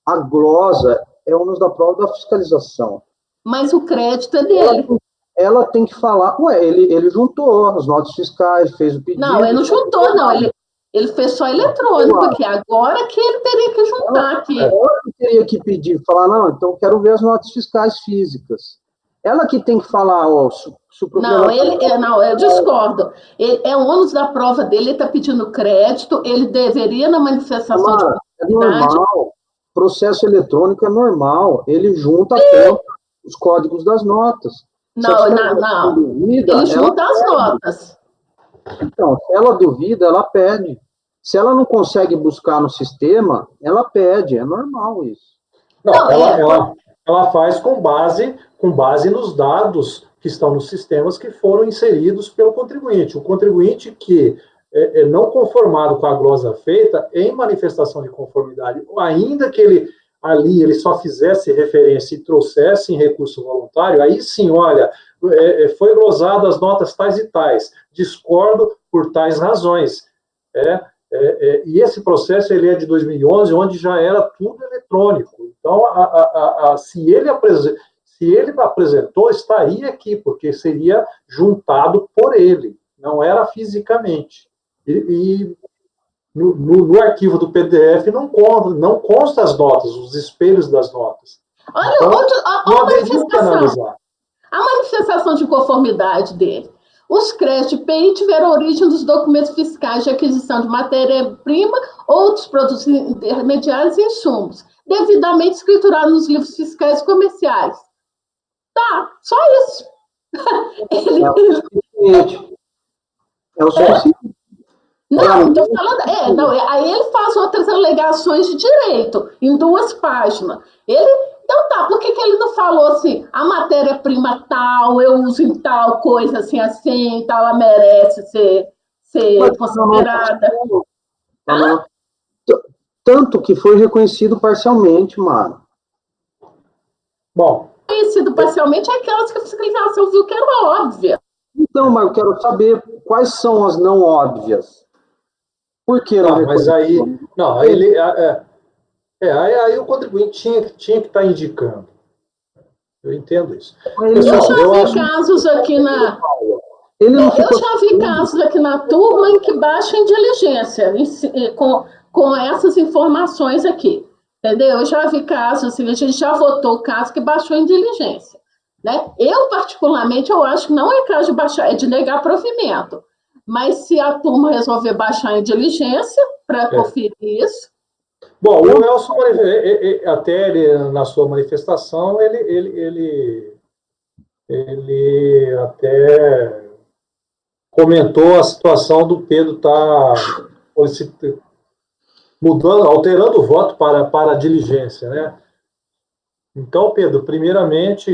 A glosa é ônus da prova da fiscalização. Mas o crédito é dele. Ela tem que falar, ele juntou as notas fiscais, fez o pedido. Não, ele não juntou, não. Ele fez só eletrônico aqui. Agora que ele teria que juntar aqui. Ela teria que pedir, falar, não, então eu quero ver as notas fiscais físicas. Ela que tem que falar, se o problema... Não, eu discordo. É o ônus da prova dele, ele está pedindo crédito, ele deveria, na manifestação de é normal. Processo eletrônico é normal. Ele junta os códigos das notas. Não. Ele junta as notas. Então, se ela duvida, ela pede. Se ela não consegue buscar no sistema, ela pede. É normal isso. Ela faz com base nos dados que estão nos sistemas que foram inseridos pelo contribuinte. O contribuinte que é não conformado com a glosa feita, em manifestação de conformidade, ainda que ele só fizesse referência e trouxesse em recurso voluntário, aí sim, olha, foi glosado as notas tais e tais, discordo por tais razões. E esse processo ele é de 2011, onde já era tudo eletrônico. Então, se ele apresentou, estaria aqui, porque seria juntado por ele, não era fisicamente. E no arquivo do PDF não consta as notas, os espelhos das notas. Olha, então, a manifestação de conformidade dele. Os créditos de IPI tiveram origem dos documentos fiscais de aquisição de matéria-prima ou outros produtos intermediários e insumos, devidamente escriturados nos livros fiscais comerciais. Tá, só isso. É o suficiente. Não, estou falando. Aí ele faz outras alegações de direito, em 2 páginas. Então tá, por que ele não falou assim, a matéria-prima tal, eu uso em tal coisa assim, tal, ela merece ser considerada? Tanto que foi reconhecido parcialmente, Mara. Bom, Conhecido parcialmente é aquelas que a fiscalização viu que eram óbvias. Então, mas eu quero saber quais são as não óbvias. Por que não mas reconheceu? aí, não, aí o contribuinte tinha que estar indicando. Eu entendo isso. Ele Eu só- já eu vi acho- casos aqui na. Ele não Eu ficou. já vi casos aqui na turma em que baixa em diligência com essas informações aqui. Entendeu? Eu já vi casos, assim, a gente já votou o caso que baixou em diligência. Né? Eu, particularmente, eu acho que não é caso de baixar, é de negar provimento. Mas se a turma resolver baixar em diligência para conferir isso. Bom, o Elson, até na sua manifestação, ele até comentou a situação do Pedro estar mudando, alterando o voto para a diligência, né? Então, Pedro, primeiramente,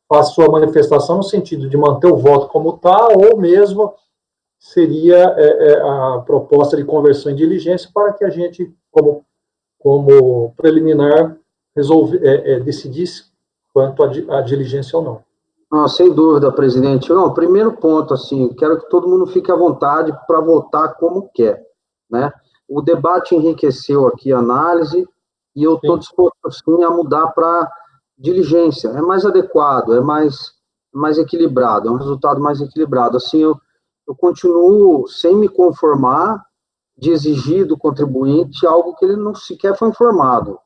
faça sua manifestação no sentido de manter o voto como está, ou mesmo seria a proposta de conversão em diligência para que a gente, como preliminar, decidisse quanto a diligência ou não. Não, sem dúvida, presidente. Não, primeiro ponto, assim, quero que todo mundo fique à vontade para votar como quer, né? O debate enriqueceu aqui a análise e eu estou disposto, sim, a mudar para diligência. É mais adequado, é mais equilibrado, é um resultado mais equilibrado. Assim, eu continuo sem me conformar de exigir do contribuinte algo que ele não sequer foi informado.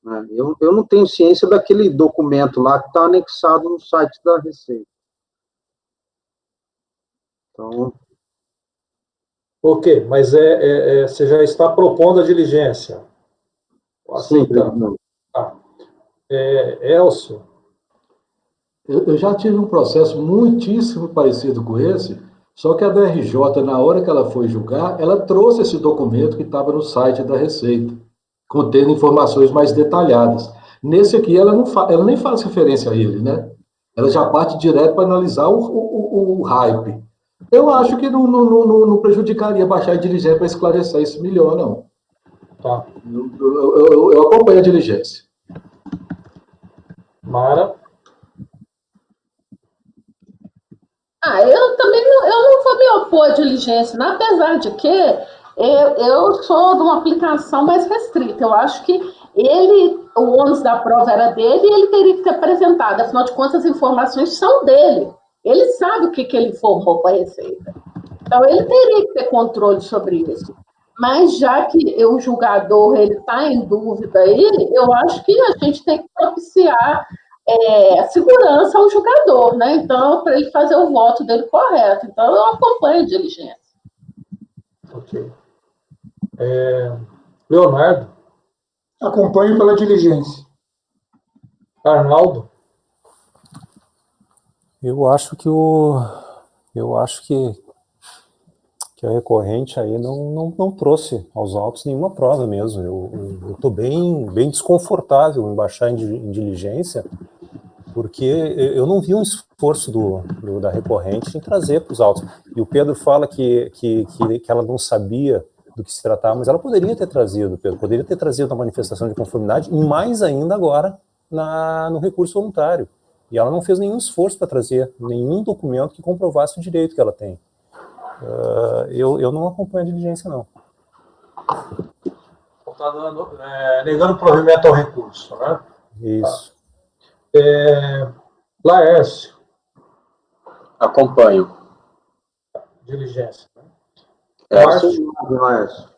Né? Eu não tenho ciência daquele documento lá que está anexado no site da Receita. Então, Ok, mas você já está propondo a diligência. Aceitando. Tá. Elcio? Eu já tive um processo muitíssimo parecido com esse, só que a DRJ, na hora que ela foi julgar, ela trouxe esse documento que estava no site da Receita, contendo informações mais detalhadas. Nesse aqui, ela nem faz referência a ele, né? Ela já parte direto para analisar o hype. Eu acho que não prejudicaria baixar a diligência para esclarecer isso melhor, não. Tá. Eu acompanho a diligência. Mara? Eu também não vou me opor à diligência, né? Apesar de que eu sou de uma aplicação mais restrita. Eu acho que o ônus da prova era dele e ele teria que ter apresentado. Afinal de contas, as informações são dele. Ele sabe o que ele informou para a Receita. Então, ele teria que ter controle sobre isso. Mas já que o julgador está em dúvida aí, eu acho que a gente tem que propiciar segurança ao julgador, né? Então, para ele fazer o voto dele correto. Então, eu acompanho a diligência. Ok. Leonardo? Acompanho pela diligência. Arnaldo? Eu acho que a recorrente aí não trouxe aos autos nenhuma prova mesmo. Eu estou bem desconfortável em baixar em diligência, porque eu não vi um esforço da recorrente em trazer para os autos. E o Pedro fala que ela não sabia do que se tratava, mas ela poderia ter trazido, Pedro, poderia ter trazido a manifestação de conformidade, e mais ainda agora no recurso voluntário. E ela não fez nenhum esforço para trazer nenhum documento que comprovasse o direito que ela tem. Eu não acompanho a diligência, não. Está negando provimento ao recurso, né? Isso. Laércio? Acompanho. Diligência. Né? sim, Laércio.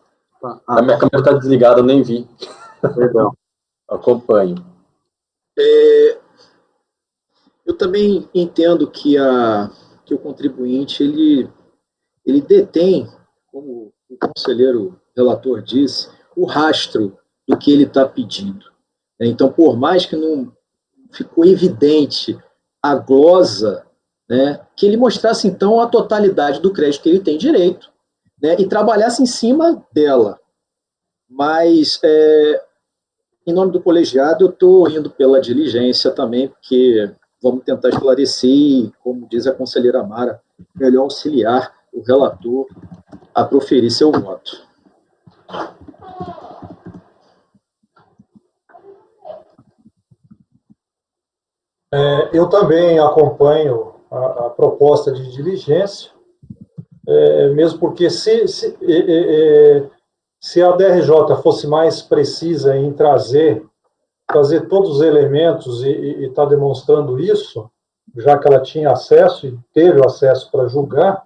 A minha câmera está desligada, eu nem vi. Perdão. Acompanho. Eu também entendo que o contribuinte ele detém, como o conselheiro relator disse, o rastro do que ele está pedindo. Então, por mais que não ficou evidente a glosa, né, que ele mostrasse, então, a totalidade do crédito que ele tem direito, né, e trabalhasse em cima dela. Mas, em nome do colegiado, eu estou indo pela diligência também, porque vamos tentar esclarecer e, como diz a conselheira Mara, melhor auxiliar o relator a proferir seu voto. Eu também acompanho a proposta de diligência, mesmo porque se a DRJ fosse mais precisa em trazer todos os elementos e está demonstrando isso, já que ela tinha acesso e teve o acesso para julgar,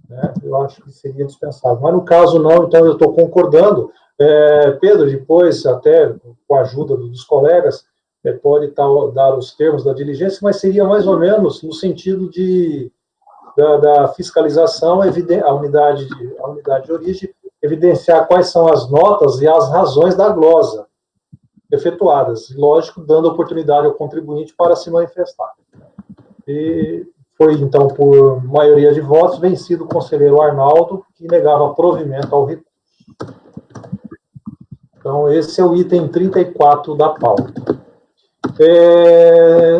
né, eu acho que seria dispensável. Mas no caso não, então eu estou concordando. Pedro, depois, até com a ajuda dos colegas, pode dar os termos da diligência, mas seria mais ou menos no sentido da fiscalização, a unidade de origem, evidenciar quais são as notas e as razões da glosa efetuadas, lógico, dando oportunidade ao contribuinte para se manifestar. E foi, então, por maioria de votos, vencido o conselheiro Arnaldo, que negava provimento ao recurso. Então, esse é o item 34 da pauta.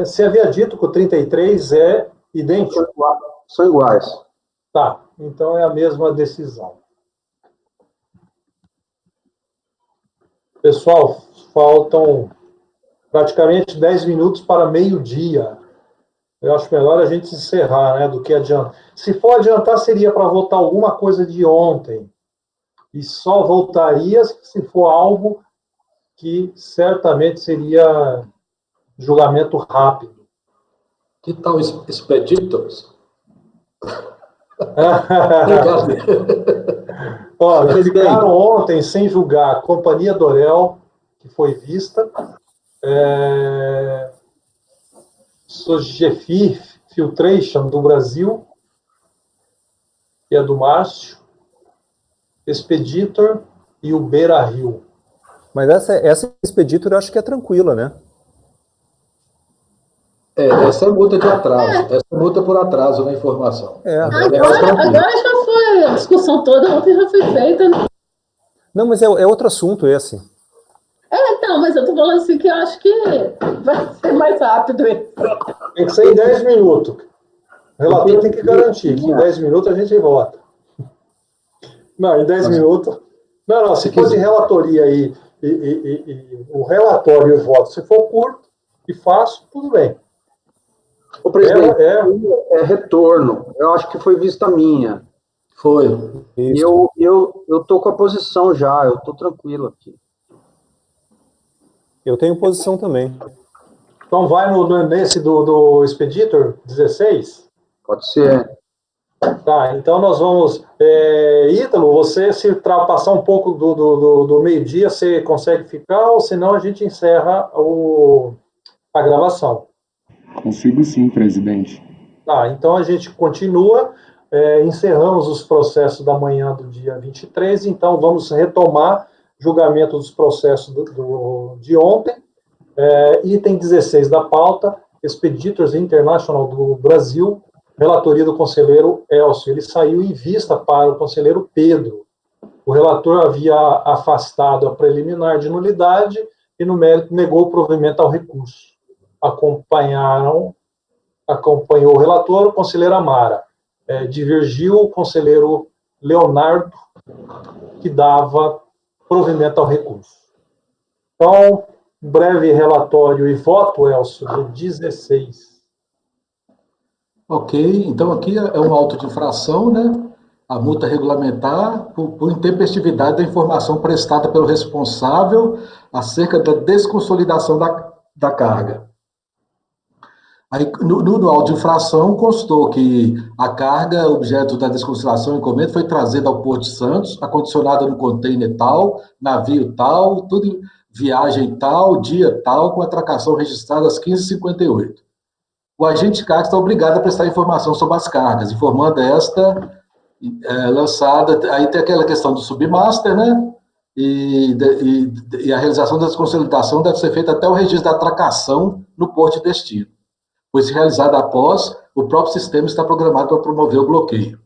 Você havia dito que o 33 é idêntico? São iguais. Tá, então é a mesma decisão. Pessoal, faltam praticamente 10 minutos para meio-dia. Eu acho melhor a gente encerrar, né, do que adiantar. Se for adiantar, seria para votar alguma coisa de ontem. E só voltaria se for algo que certamente seria julgamento rápido. Que tal expeditors? Olha, ficaram ontem sem julgar a Companhia Dorel, que foi vista, Sogefi Filtration do Brasil, que é do Márcio, Expeditor e o Beira Rio. Mas essa Expeditor eu acho que é tranquila, né? Essa é multa de atraso. Essa é multa por atraso na informação. Agora já foi, a discussão toda ontem já foi feita, né? Não, mas é outro assunto esse. Então, mas eu tô falando assim que eu acho que vai ser mais rápido esse. Tem que ser em 10 minutos. O relator tem que garantir que em 10 minutos a gente vota. Não, em 10 minutos... Não, se for de relatoria aí, o relatório e o voto, se for curto e fácil, tudo bem. O presidente, é retorno. Eu acho que foi vista minha. Foi. E eu tô com a posição já, eu tô tranquilo aqui. Eu tenho posição também. Então vai nesse do Expeditor 16? Pode ser. Tá, então nós vamos... Ítalo, você se ultrapassar um pouco do meio-dia, você consegue ficar, ou senão a gente encerra a gravação. Consigo sim, presidente. Tá, então a gente continua, encerramos os processos da manhã do dia 23, então vamos retomar julgamento dos processos de ontem, item 16 da pauta, Expeditors International do Brasil, relatoria do conselheiro Elcio. Ele saiu em vista para o conselheiro Pedro. O relator havia afastado a preliminar de nulidade e, no mérito, negou o provimento ao recurso. Acompanhou o relator, o conselheiro Amara. Divergiu o conselheiro Leonardo, que dava provimento ao recurso. Então, breve relatório e voto, Elcio, do 16. Ok, então aqui é um auto de infração, né? A multa regulamentar por intempestividade da informação prestada pelo responsável acerca da desconsolidação da carga. Aí, no auto de infração constou que a carga, objeto da desconsolidação e encomenda, foi trazida ao Porto de Santos, acondicionada no container tal, navio tal, tudo em viagem tal, dia tal, com atracação registrada às 15h58. O agente de carga está obrigado a prestar informação sobre as cargas, informando esta lançada. Aí tem aquela questão do submaster, né? E a realização da desconsolidação deve ser feita até o registro da atracação no porto de destino, pois realizada após, o próprio sistema está programado para promover o bloqueio.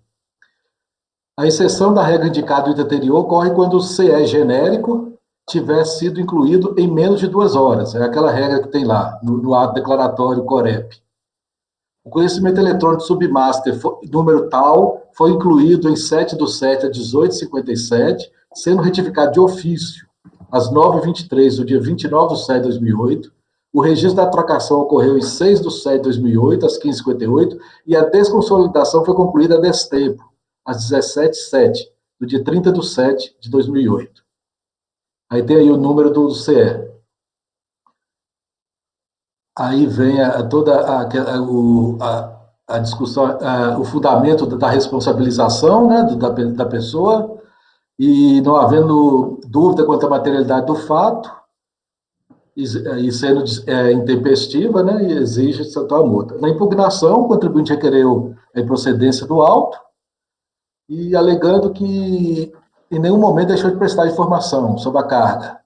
A exceção da regra indicada no item anterior ocorre quando o CE genérico tiver sido incluído em menos de 2 horas. É aquela regra que tem lá, no ato declaratório COREP. O conhecimento eletrônico submaster número tal foi incluído em 7/7/1857, sendo retificado de ofício às 9h23 do dia 29/7/2008. O registro da atracação ocorreu em 6/7/2008, às 15h58, e a desconsolidação foi concluída a destempo, às 17h07, do dia 30/7/2008. Aí tem aí o número do CE. Aí vem toda a discussão, o fundamento da responsabilização, né, da pessoa, e não havendo dúvida quanto à materialidade do fato, e sendo intempestiva, né, e exige a multa. Na impugnação, o contribuinte requereu a improcedência do auto, e alegando que em nenhum momento deixou de prestar informação sobre a carga,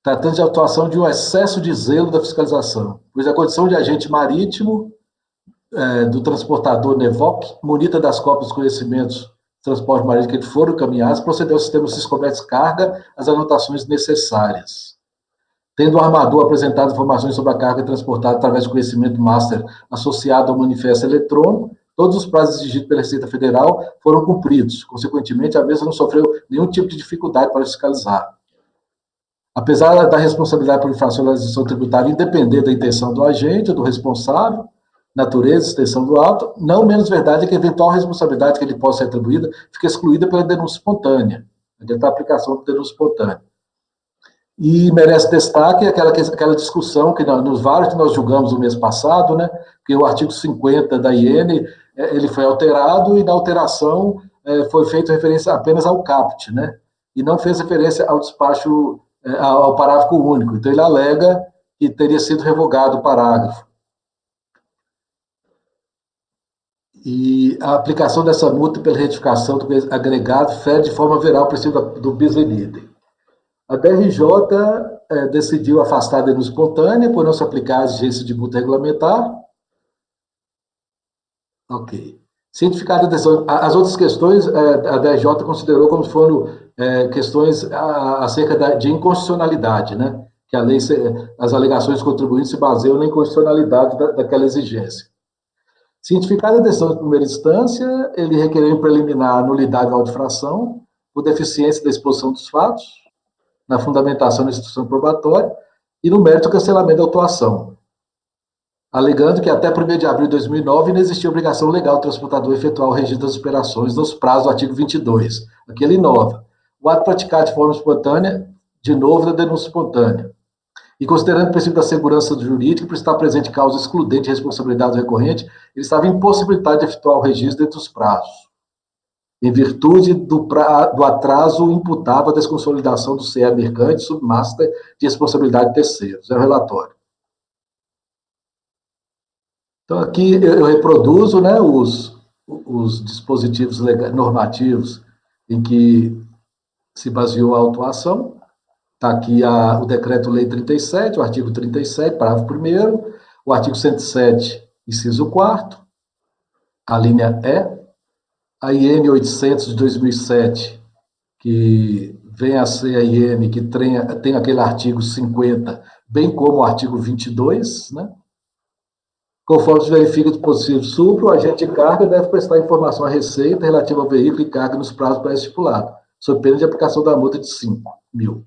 tratando de atuação de um excesso de zelo da fiscalização, pois a condição de agente marítimo do transportador Nevoc, munida das cópias dos conhecimentos de transporte marítimo que foram encaminhados, procedeu ao sistema Siscomex Carga as anotações necessárias. Tendo o armador apresentado informações sobre a carga transportada através do conhecimento master associado ao manifesto eletrônico, todos os prazos exigidos pela Receita Federal foram cumpridos. Consequentemente, a mesa não sofreu nenhum tipo de dificuldade para fiscalizar. Apesar da responsabilidade por infracionalização tributária independer da intenção do agente ou do responsável, natureza e extensão do ato, não menos verdade é que a eventual responsabilidade que ele possa ser atribuída fica excluída pela denúncia espontânea, mediante a aplicação da denúncia espontânea. E merece destaque aquela discussão que nos vários que nós julgamos no mês passado, né, que o artigo 50 da IN, ele foi alterado, e na alteração foi feita referência apenas ao CAPT, né, e não fez referência ao despacho, ao parágrafo único. Então ele alega que teria sido revogado o parágrafo. E a aplicação dessa multa pela retificação do agregado fere de forma geral o princípio do bis in idem. A DRJ decidiu afastar a denúncia espontânea por não se aplicar a exigência de multa regulamentar. Ok. Cientificada a decisão. As outras questões, a DRJ considerou como se foram questões acerca de inconstitucionalidade, né? Que a lei, as alegações dos contribuintes se baseiam na inconstitucionalidade daquela exigência. Cientificada a decisão de primeira instância, ele requereu em preliminar a nulidade da audifração por deficiência da exposição dos fatos, na fundamentação da instituição probatória e no mérito do cancelamento da autuação, alegando que até 1º de abril de 2009 não existia obrigação legal do transportador efetuar o registro das operações nos prazos do artigo 22. Aqui ele inova. O ato praticado de forma espontânea, de novo, da denúncia espontânea. E considerando o princípio da segurança jurídica, por estar presente causa excludente de responsabilidade do recorrente, ele estava impossibilitado de efetuar o registro dentro dos prazos, em virtude do atraso imputável à desconsolidação do CE mercante submaster de responsabilidade de terceiros. É o relatório. Então, aqui eu reproduzo, né, os dispositivos normativos em que se baseou a autuação. Está aqui o Decreto-Lei 37, o artigo 37, parágrafo 1º, o artigo 107, inciso 4º, a linha E, a IN 800 de 2007, que vem a ser a IN que tem aquele artigo 50, bem como o artigo 22, né? Conforme se verifica do possível supro, o agente de carga deve prestar informação à Receita relativa ao veículo e carga nos prazos pré-estipulados, sob pena de aplicação da multa de 5.000.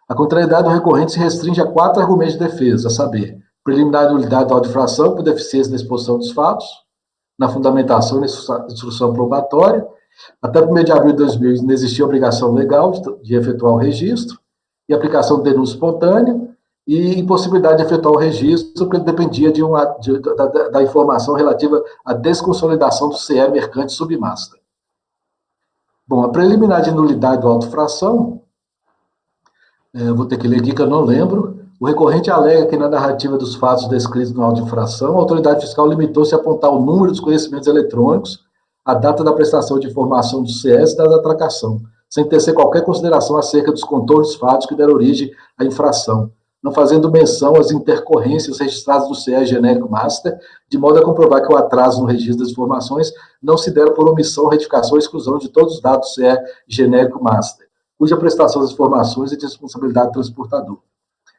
A contrariedade do recorrente se restringe a 4 argumentos de defesa, a saber, preliminar de nulidade da audifração por deficiência na exposição dos fatos, na fundamentação e na instrução probatória. Até 1º de abril de 2000 não existia obrigação legal de efetuar o registro, e aplicação de denúncia espontânea, e impossibilidade de efetuar o registro, porque ele dependia da informação relativa à desconsolidação do CE mercante submaster. Bom, a preliminar de nulidade da autofração, vou ter que ler aqui que eu não lembro. O recorrente alega que na narrativa dos fatos descritos no auto de infração, a autoridade fiscal limitou-se a apontar o número dos conhecimentos eletrônicos, a data da prestação de informação do CS e da atracação, sem tecer qualquer consideração acerca dos contornos dos fatos que deram origem à infração, não fazendo menção às intercorrências registradas no CE genérico master, de modo a comprovar que o atraso no registro das informações não se dera por omissão, retificação ou exclusão de todos os dados do CE genérico master, cuja prestação das informações é de responsabilidade do transportador.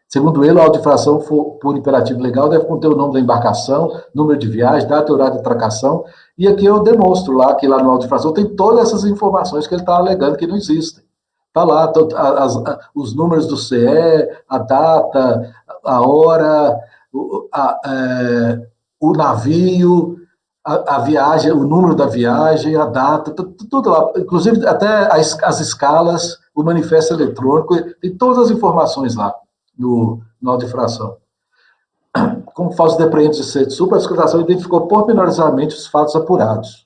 Segundo ele, a auto-infração por imperativo legal deve conter o nome da embarcação, número de viagem, data e horário de atracação, e aqui eu demonstro lá que lá no auto-infração tem todas essas informações que ele está alegando que não existem. Está lá os números do CE, a data, a hora, o navio, a viagem, o número da viagem, a data, tudo lá. Inclusive até as escalas, o manifesto eletrônico, tem todas as informações lá no auto-infração. Como falsos depreendentes de ser de supra, a fiscalização identificou pormenorizadamente os fatos apurados,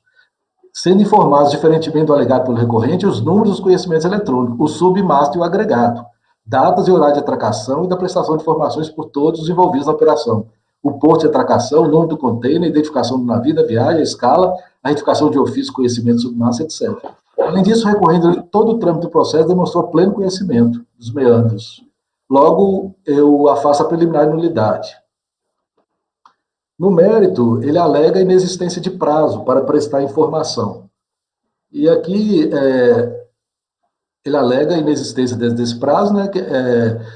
sendo informados, diferentemente do alegado pelo recorrente, os números dos conhecimentos eletrônicos, o submaster e o agregado, datas e horário de atracação e da prestação de informações por todos os envolvidos na operação, o porto de atracação, o nome do container, a identificação do navio, da viagem, a escala, a retificação de ofício, conhecimento submaster, etc. Além disso, o recorrente, todo o trâmite do processo demonstrou pleno conhecimento dos meandros. Logo, eu afasto a preliminar nulidade. No mérito, ele alega a inexistência de prazo para prestar informação. E aqui, ele alega a inexistência desse prazo, né,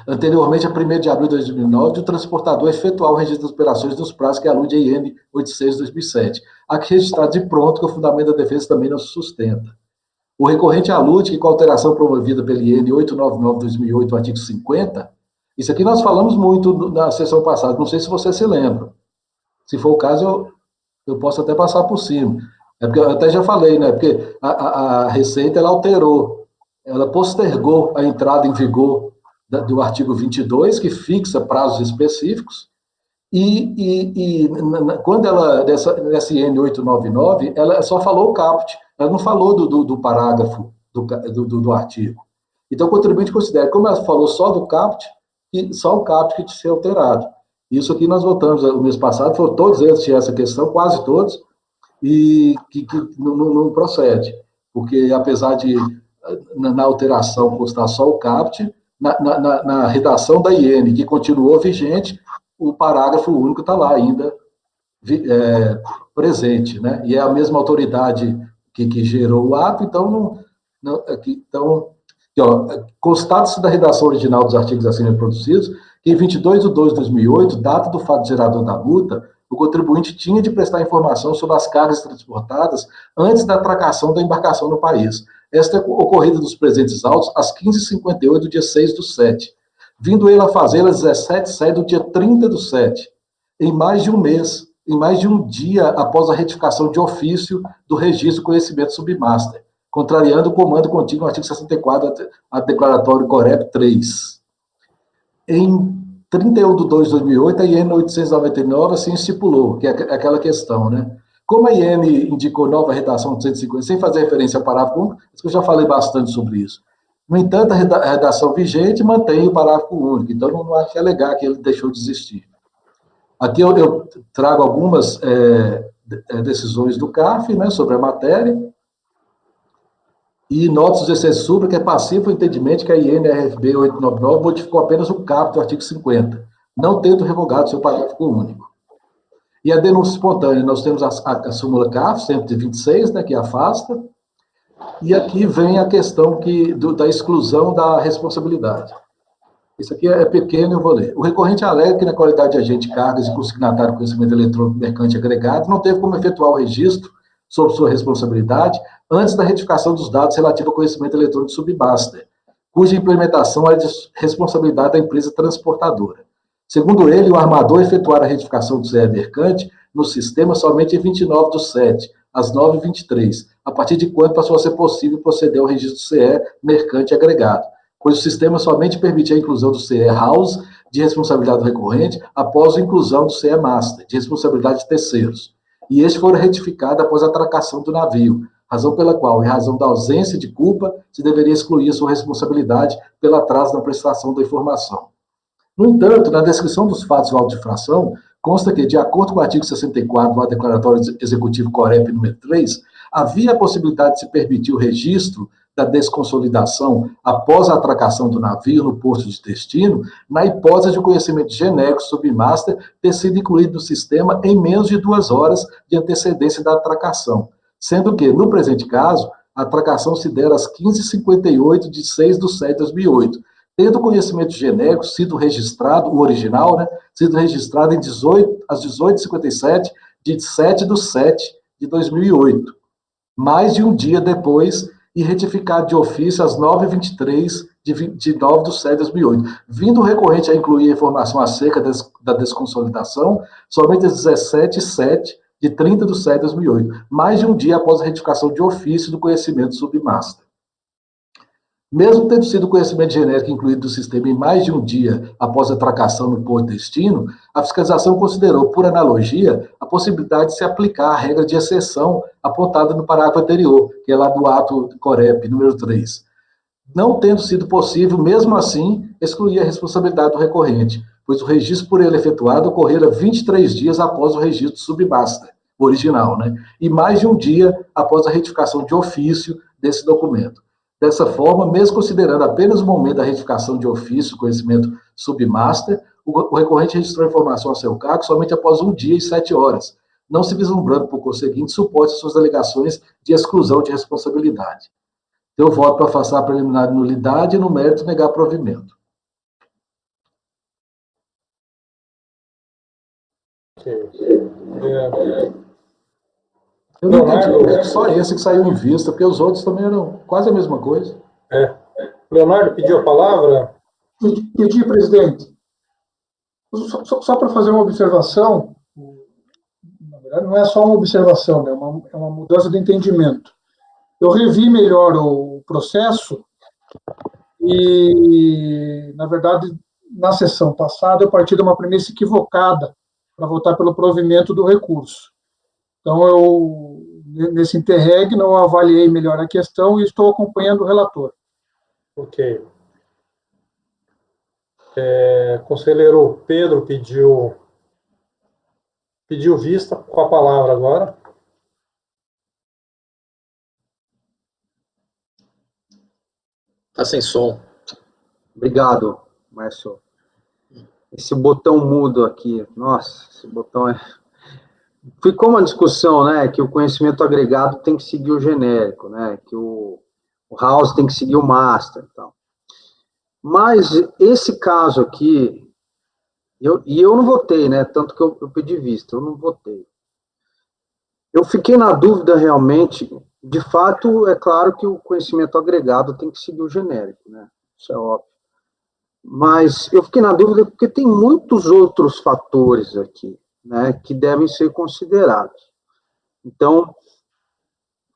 anteriormente a 1º de abril de 2009, de o transportador efetuar o registro das operações dos prazos que alude a IN 86 de 2007. Aqui registrado de pronto que o fundamento da defesa também não se sustenta. O recorrente alude que com a alteração promovida pela IN 899 de 2008, o artigo 50, isso aqui nós falamos muito na sessão passada, não sei se você se lembra. Se for o caso, eu posso até passar por cima. Porque eu até já falei, né? Porque a Receita, ela alterou, ela postergou a entrada em vigor do artigo 22, que fixa prazos específicos, e quando ela, nessa IN 899, ela só falou o caput, ela não falou do parágrafo do artigo. Então, o contribuinte considera, como ela falou só do caput, e só o caput que tinha que ser alterado. Isso aqui nós votamos no mês passado, foram todos eles tinham essa questão, quase todos, e que não procede, porque apesar de na alteração constar só o caput, na redação da IN, que continuou vigente, o parágrafo único está lá ainda presente, né? E é a mesma autoridade que gerou o ato, então constata-se da redação original dos artigos acima reproduzidos que em 22 de 2 de 2008, data do fato gerador da multa, o contribuinte tinha de prestar informação sobre as cargas transportadas antes da atracação da embarcação no país. Esta ocorrida dos presentes autos às 15h58 do dia 6 do 7, vindo ele a fazê-la às 17h07 do dia 30 do 7, em mais de um mês, em mais de um dia após a retificação de ofício do registro conhecimento submaster, contrariando o comando contido no artigo 64 a declaratório COREP 3. Em 31 de 2 de 2008, a IN 899 assim estipulou, que é aquela questão, né? Como a IN indicou nova redação 250, sem fazer referência ao parágrafo 1, eu já falei bastante sobre isso. No entanto, a redação vigente mantém o parágrafo único, então não há que alegar que ele deixou de existir. Aqui eu trago algumas decisões do CARF, né, sobre a matéria, e notas do excesso supra que é passivo o entendimento que a INRFB 899 modificou apenas o caput do artigo 50, não tendo revogado seu parágrafo único. E a denúncia espontânea, nós temos a súmula CARF 126, né, que afasta, e aqui vem a questão da exclusão da responsabilidade. Isso aqui é pequeno, eu vou ler. O recorrente alega que na qualidade de agente de cargas e consignatário de conhecimento eletrônico mercante agregado, não teve como efetuar o registro sob sua responsabilidade antes da retificação dos dados relativos ao conhecimento eletrônico submaster, cuja implementação é de responsabilidade da empresa transportadora. Segundo ele, o armador efetuar a retificação do CE mercante no sistema somente em 29 do 7, às 9h23, a partir de quando passou a ser possível proceder ao registro do CE mercante agregado, pois o sistema somente permite a inclusão do CE house de responsabilidade do recorrente após a inclusão do CE master, de responsabilidade de terceiros. E este foi retificado após a atracação do navio, razão pela qual, em razão da ausência de culpa, se deveria excluir a sua responsabilidade pelo atraso na prestação da informação. No entanto, na descrição dos fatos de auto-infração, consta que, de acordo com o artigo 64 do Declaratório Executivo COREP número 3, havia a possibilidade de se permitir o registro da desconsolidação após a atracação do navio no porto de destino, na hipótese de o conhecimento genérico submaster ter sido incluído no sistema em menos de 2 horas de antecedência da atracação, sendo que, no presente caso, a atracação se dera às 15h58 de 6 de 7 de 2008, tendo conhecimento genérico sido registrado, o original, né, sido registrado às 18h57, de 7/7/2008, mais de um dia depois, e retificado de ofício às 9h23 de 9/7/2008, vindo o recorrente a incluir a informação acerca da desconsolidação somente às 17h07 de 30/7/2008, mais de um dia após a retificação de ofício do conhecimento submaster. Mesmo tendo sido o conhecimento genérico incluído do sistema em mais de um dia após a tracação no porto destino, a fiscalização considerou, por analogia, a possibilidade de se aplicar a regra de exceção apontada no parágrafo anterior, que é lá do ato COREP, número 3. Não tendo sido possível, mesmo assim, excluir a responsabilidade do recorrente, pois o registro por ele efetuado ocorrera 23 dias após o registro submaster, original, né? E mais de um dia após a retificação de ofício desse documento. Dessa forma, mesmo considerando apenas o momento da retificação de ofício, conhecimento submaster, o recorrente registrou a informação ao seu cargo somente após 1 dia e 7 horas, não se vislumbrando, por conseguinte, suporte às suas alegações de exclusão de responsabilidade. Eu voto para afastar a preliminar de nulidade e, no mérito, negar provimento. Eu não entendi, só esse que saiu em vista, porque os outros também eram quase a mesma coisa. Leonardo pediu a palavra? Pedi, presidente. Só para fazer uma observação, na verdade não é só uma observação, né? É uma mudança de entendimento. Eu revi melhor o processo e, na verdade, na sessão passada eu parti de uma premissa equivocada para votar pelo provimento do recurso. Então, nesse interreg, não avaliei melhor a questão e estou acompanhando o relator. Ok. Conselheiro Pedro pediu vista, com a palavra agora. Está sem som. Obrigado, Márcio. Esse botão mudo aqui, nossa, esse botão é... Ficou uma discussão, né, que o conhecimento agregado tem que seguir o genérico, né, que o house tem que seguir o master e tal. Mas esse caso aqui, eu não votei, né, tanto que eu pedi vista, eu não votei. Eu fiquei na dúvida realmente, de fato, é claro que o conhecimento agregado tem que seguir o genérico, né, isso é óbvio. Mas eu fiquei na dúvida porque tem muitos outros fatores aqui, né, que devem ser considerados. Então,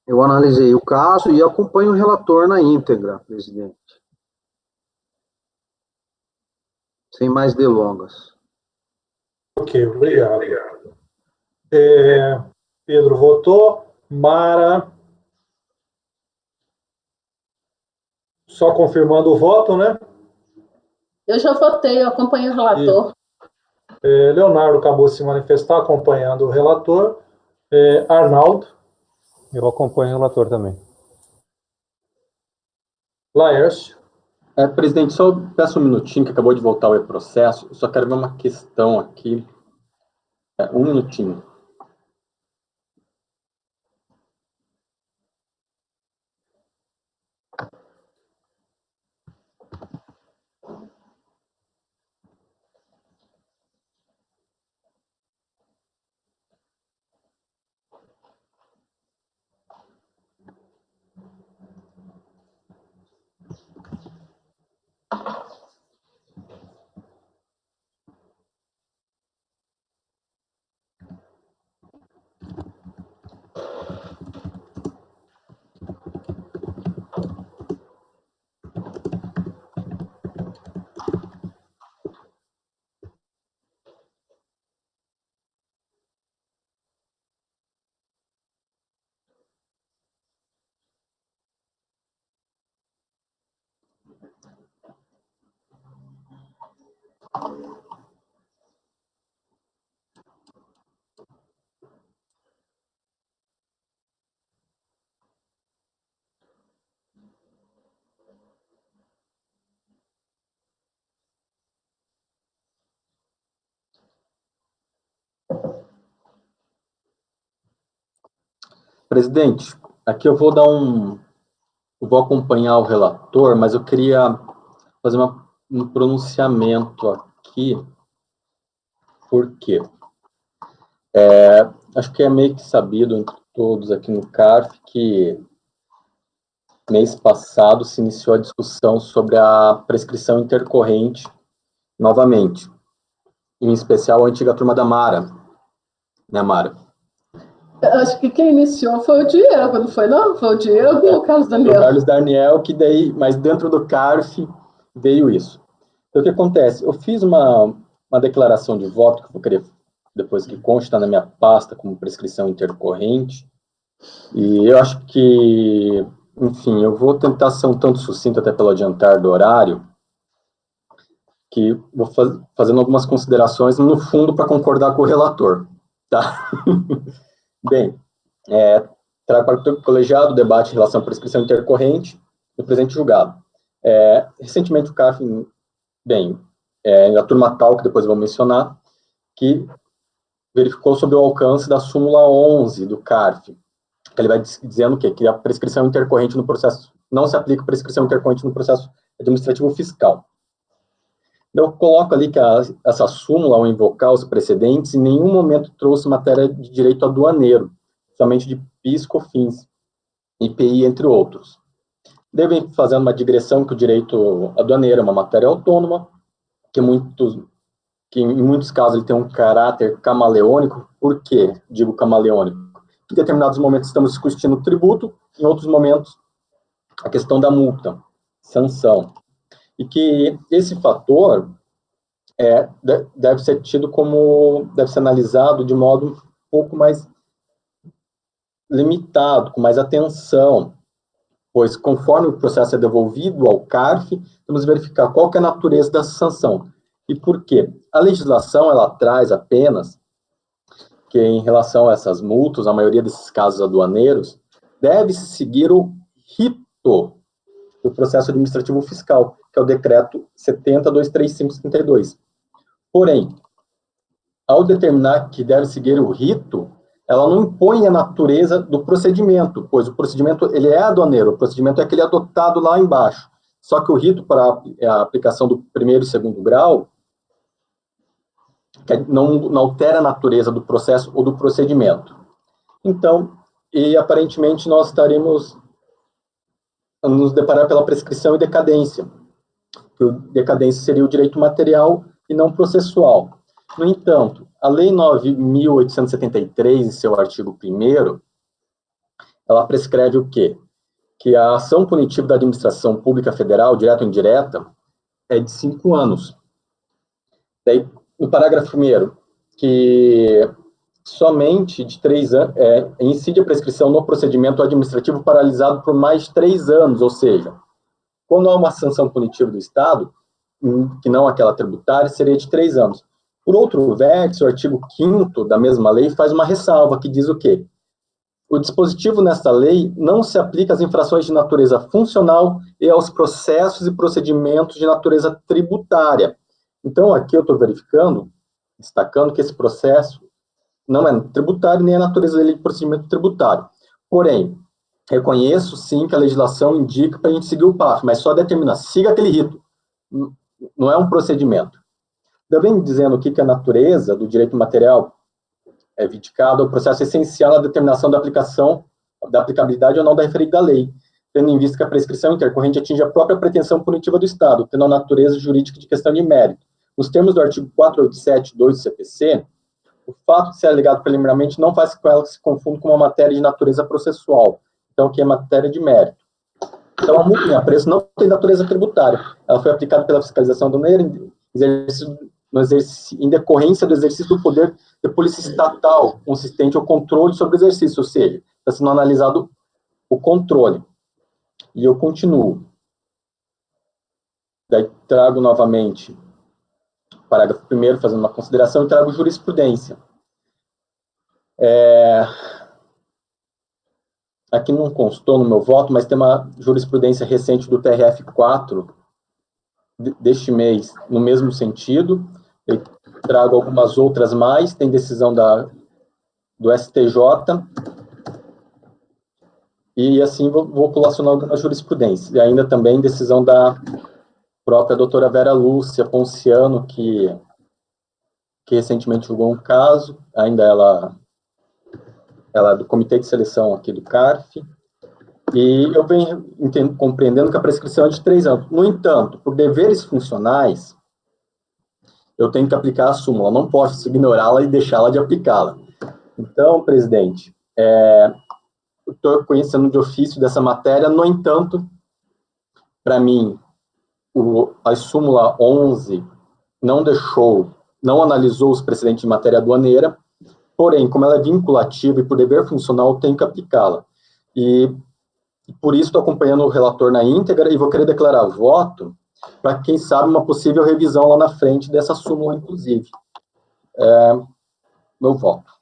eu analisei o caso e acompanho o relator na íntegra, presidente. Sem mais delongas. Ok, obrigado. Pedro votou. Mara. Só confirmando o voto, né? Eu já votei, eu acompanho o relator. Leonardo acabou de se manifestar acompanhando o relator. Arnaldo. Eu acompanho o relator também. Laércio. Presidente, só peço um minutinho, que acabou de voltar o e-processo. Eu só quero ver uma questão aqui. Um minutinho. Presidente, aqui eu vou dar eu vou acompanhar o relator, mas eu queria fazer uma um pronunciamento aqui. Por quê? Acho que é meio que sabido entre todos aqui no CARF que mês passado se iniciou a discussão sobre a prescrição intercorrente novamente, em especial a antiga turma da Mara, né, Mara? Acho que quem iniciou foi o Diego, não foi não? Foi o Diego ou o Carlos Daniel? O Carlos Daniel, que daí, mas dentro do CARF veio isso. Então, o que acontece? Eu fiz uma declaração de voto, que eu vou querer, depois que consta na minha pasta como prescrição intercorrente, e eu acho que, enfim, eu vou tentar ser um tanto sucinto, até pelo adiantar do horário, que vou fazendo algumas considerações, no fundo, para concordar com o relator, tá? Bem, trago para o colegiado o debate em relação à prescrição intercorrente no presente julgado. Recentemente o CARF, a turma tal, que depois eu vou mencionar, que verificou sobre o alcance da súmula 11 do CARF, que ele vai dizendo o quê? Que a prescrição intercorrente no processo, não se aplica a prescrição intercorrente no processo administrativo fiscal. Eu coloco ali que essa súmula, ao invocar os precedentes, em nenhum momento trouxe matéria de direito aduaneiro, somente de PIS, COFINS, IPI, entre outros. Devem fazendo uma digressão que o direito aduaneiro é uma matéria autônoma, que em muitos casos ele tem um caráter camaleônico. Por quê? Digo camaleônico. Em determinados momentos estamos discutindo tributo, em outros momentos a questão da multa, sanção. E que esse fator deve ser analisado de modo um pouco mais limitado, com mais atenção, pois conforme o processo é devolvido ao CARF, vamos verificar qual que é a natureza dessa sanção. E por quê? A legislação, ela traz apenas que, em relação a essas multas, a maioria desses casos aduaneiros, deve-se seguir o rito do processo administrativo fiscal, que é o decreto 70.235/32. Porém, ao determinar que deve seguir o rito, ela não impõe a natureza do procedimento, pois o procedimento ele é aduaneiro, o procedimento é aquele adotado lá embaixo. Só que o rito para a aplicação do primeiro e segundo grau não altera a natureza do processo ou do procedimento. Então, aparentemente nós estaremos nos deparar pela prescrição e decadência, que o decadência seria o direito material e não processual. No entanto, a Lei 9.873, em seu artigo 1º, ela prescreve o quê? Que a ação punitiva da administração pública federal, direta ou indireta, é de 5 anos. Daí, no parágrafo 1º, que somente de 3 anos, incide a prescrição no procedimento administrativo paralisado por mais de 3 anos, ou seja, quando há uma sanção punitiva do Estado, que não aquela tributária, seria de 3 anos. Por outro vértice, o artigo 5º da mesma lei faz uma ressalva, que diz o quê? O dispositivo nesta lei não se aplica às infrações de natureza funcional e aos processos e procedimentos de natureza tributária. Então, aqui eu estou verificando, destacando que esse processo não é tributário, nem a natureza dele de procedimento tributário. Porém, reconheço, sim, que a legislação indica para a gente seguir o PAF, mas só determina, siga aquele rito. Não é um procedimento. Eu venho dizendo aqui que a natureza do direito material é vindicada ao processo essencial na determinação da aplicabilidade ou não da referida lei, tendo em vista que a prescrição intercorrente atinge a própria pretensão punitiva do Estado, tendo a natureza jurídica de questão de mérito. Nos termos do artigo 487.2 do CPC, o fato de ser alegado preliminarmente não faz com que ela se confunda com uma matéria de natureza processual, então que é matéria de mérito. Então, a multa em apreço não tem natureza tributária. Ela foi aplicada pela fiscalização do em decorrência do exercício do poder de polícia estatal consistente ao controle sobre o exercício, ou seja, está sendo analisado o controle. E eu continuo. Daí trago novamente o parágrafo 1º, fazendo uma consideração, e trago jurisprudência. Aqui não constou no meu voto, mas tem uma jurisprudência recente do TRF4 deste mês, no mesmo sentido. Eu trago algumas outras mais, tem decisão do STJ, e assim vou colacionar algumas jurisprudências. E ainda também decisão da própria doutora Vera Lúcia Ponciano, que recentemente julgou um caso, ainda ela é do comitê de seleção aqui do CARF, e eu venho compreendendo que a prescrição é de 3 anos. No entanto, por deveres funcionais, eu tenho que aplicar a súmula, não posso ignorá-la e deixá-la de aplicá-la. Então, presidente, eu estou conhecendo de ofício dessa matéria, no entanto, para mim, a súmula 11 não analisou os precedentes de matéria aduaneira, porém, como ela é vinculativa e por dever funcional, eu tenho que aplicá-la. E por isso estou acompanhando o relator na íntegra e vou querer declarar voto para, quem sabe, uma possível revisão lá na frente dessa súmula, inclusive. Meu voto.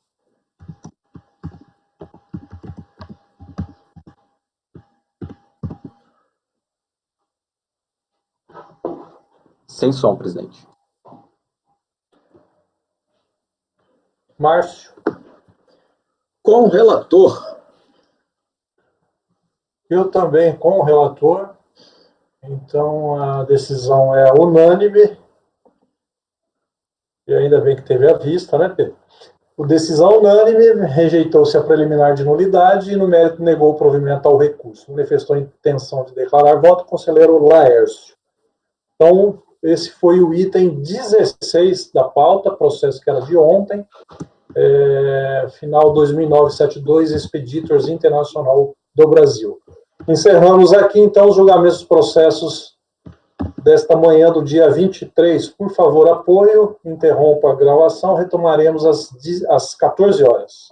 Sem som, presidente. Márcio. Com o relator. Eu também com o relator. Então, a decisão é unânime. E ainda bem que teve a vista, né, Pedro? Por decisão unânime, rejeitou-se a preliminar de nulidade e, no mérito, negou o provimento ao recurso. Manifestou a intenção de declarar voto o conselheiro Laércio. Então, esse foi o item 16 da pauta, processo que era de ontem, final 2009-72, Expeditors Internacional do Brasil. Encerramos aqui, então, os julgamentos dos processos desta manhã do dia 23. Por favor, apoio, interrompa a gravação, retomaremos às 14 horas.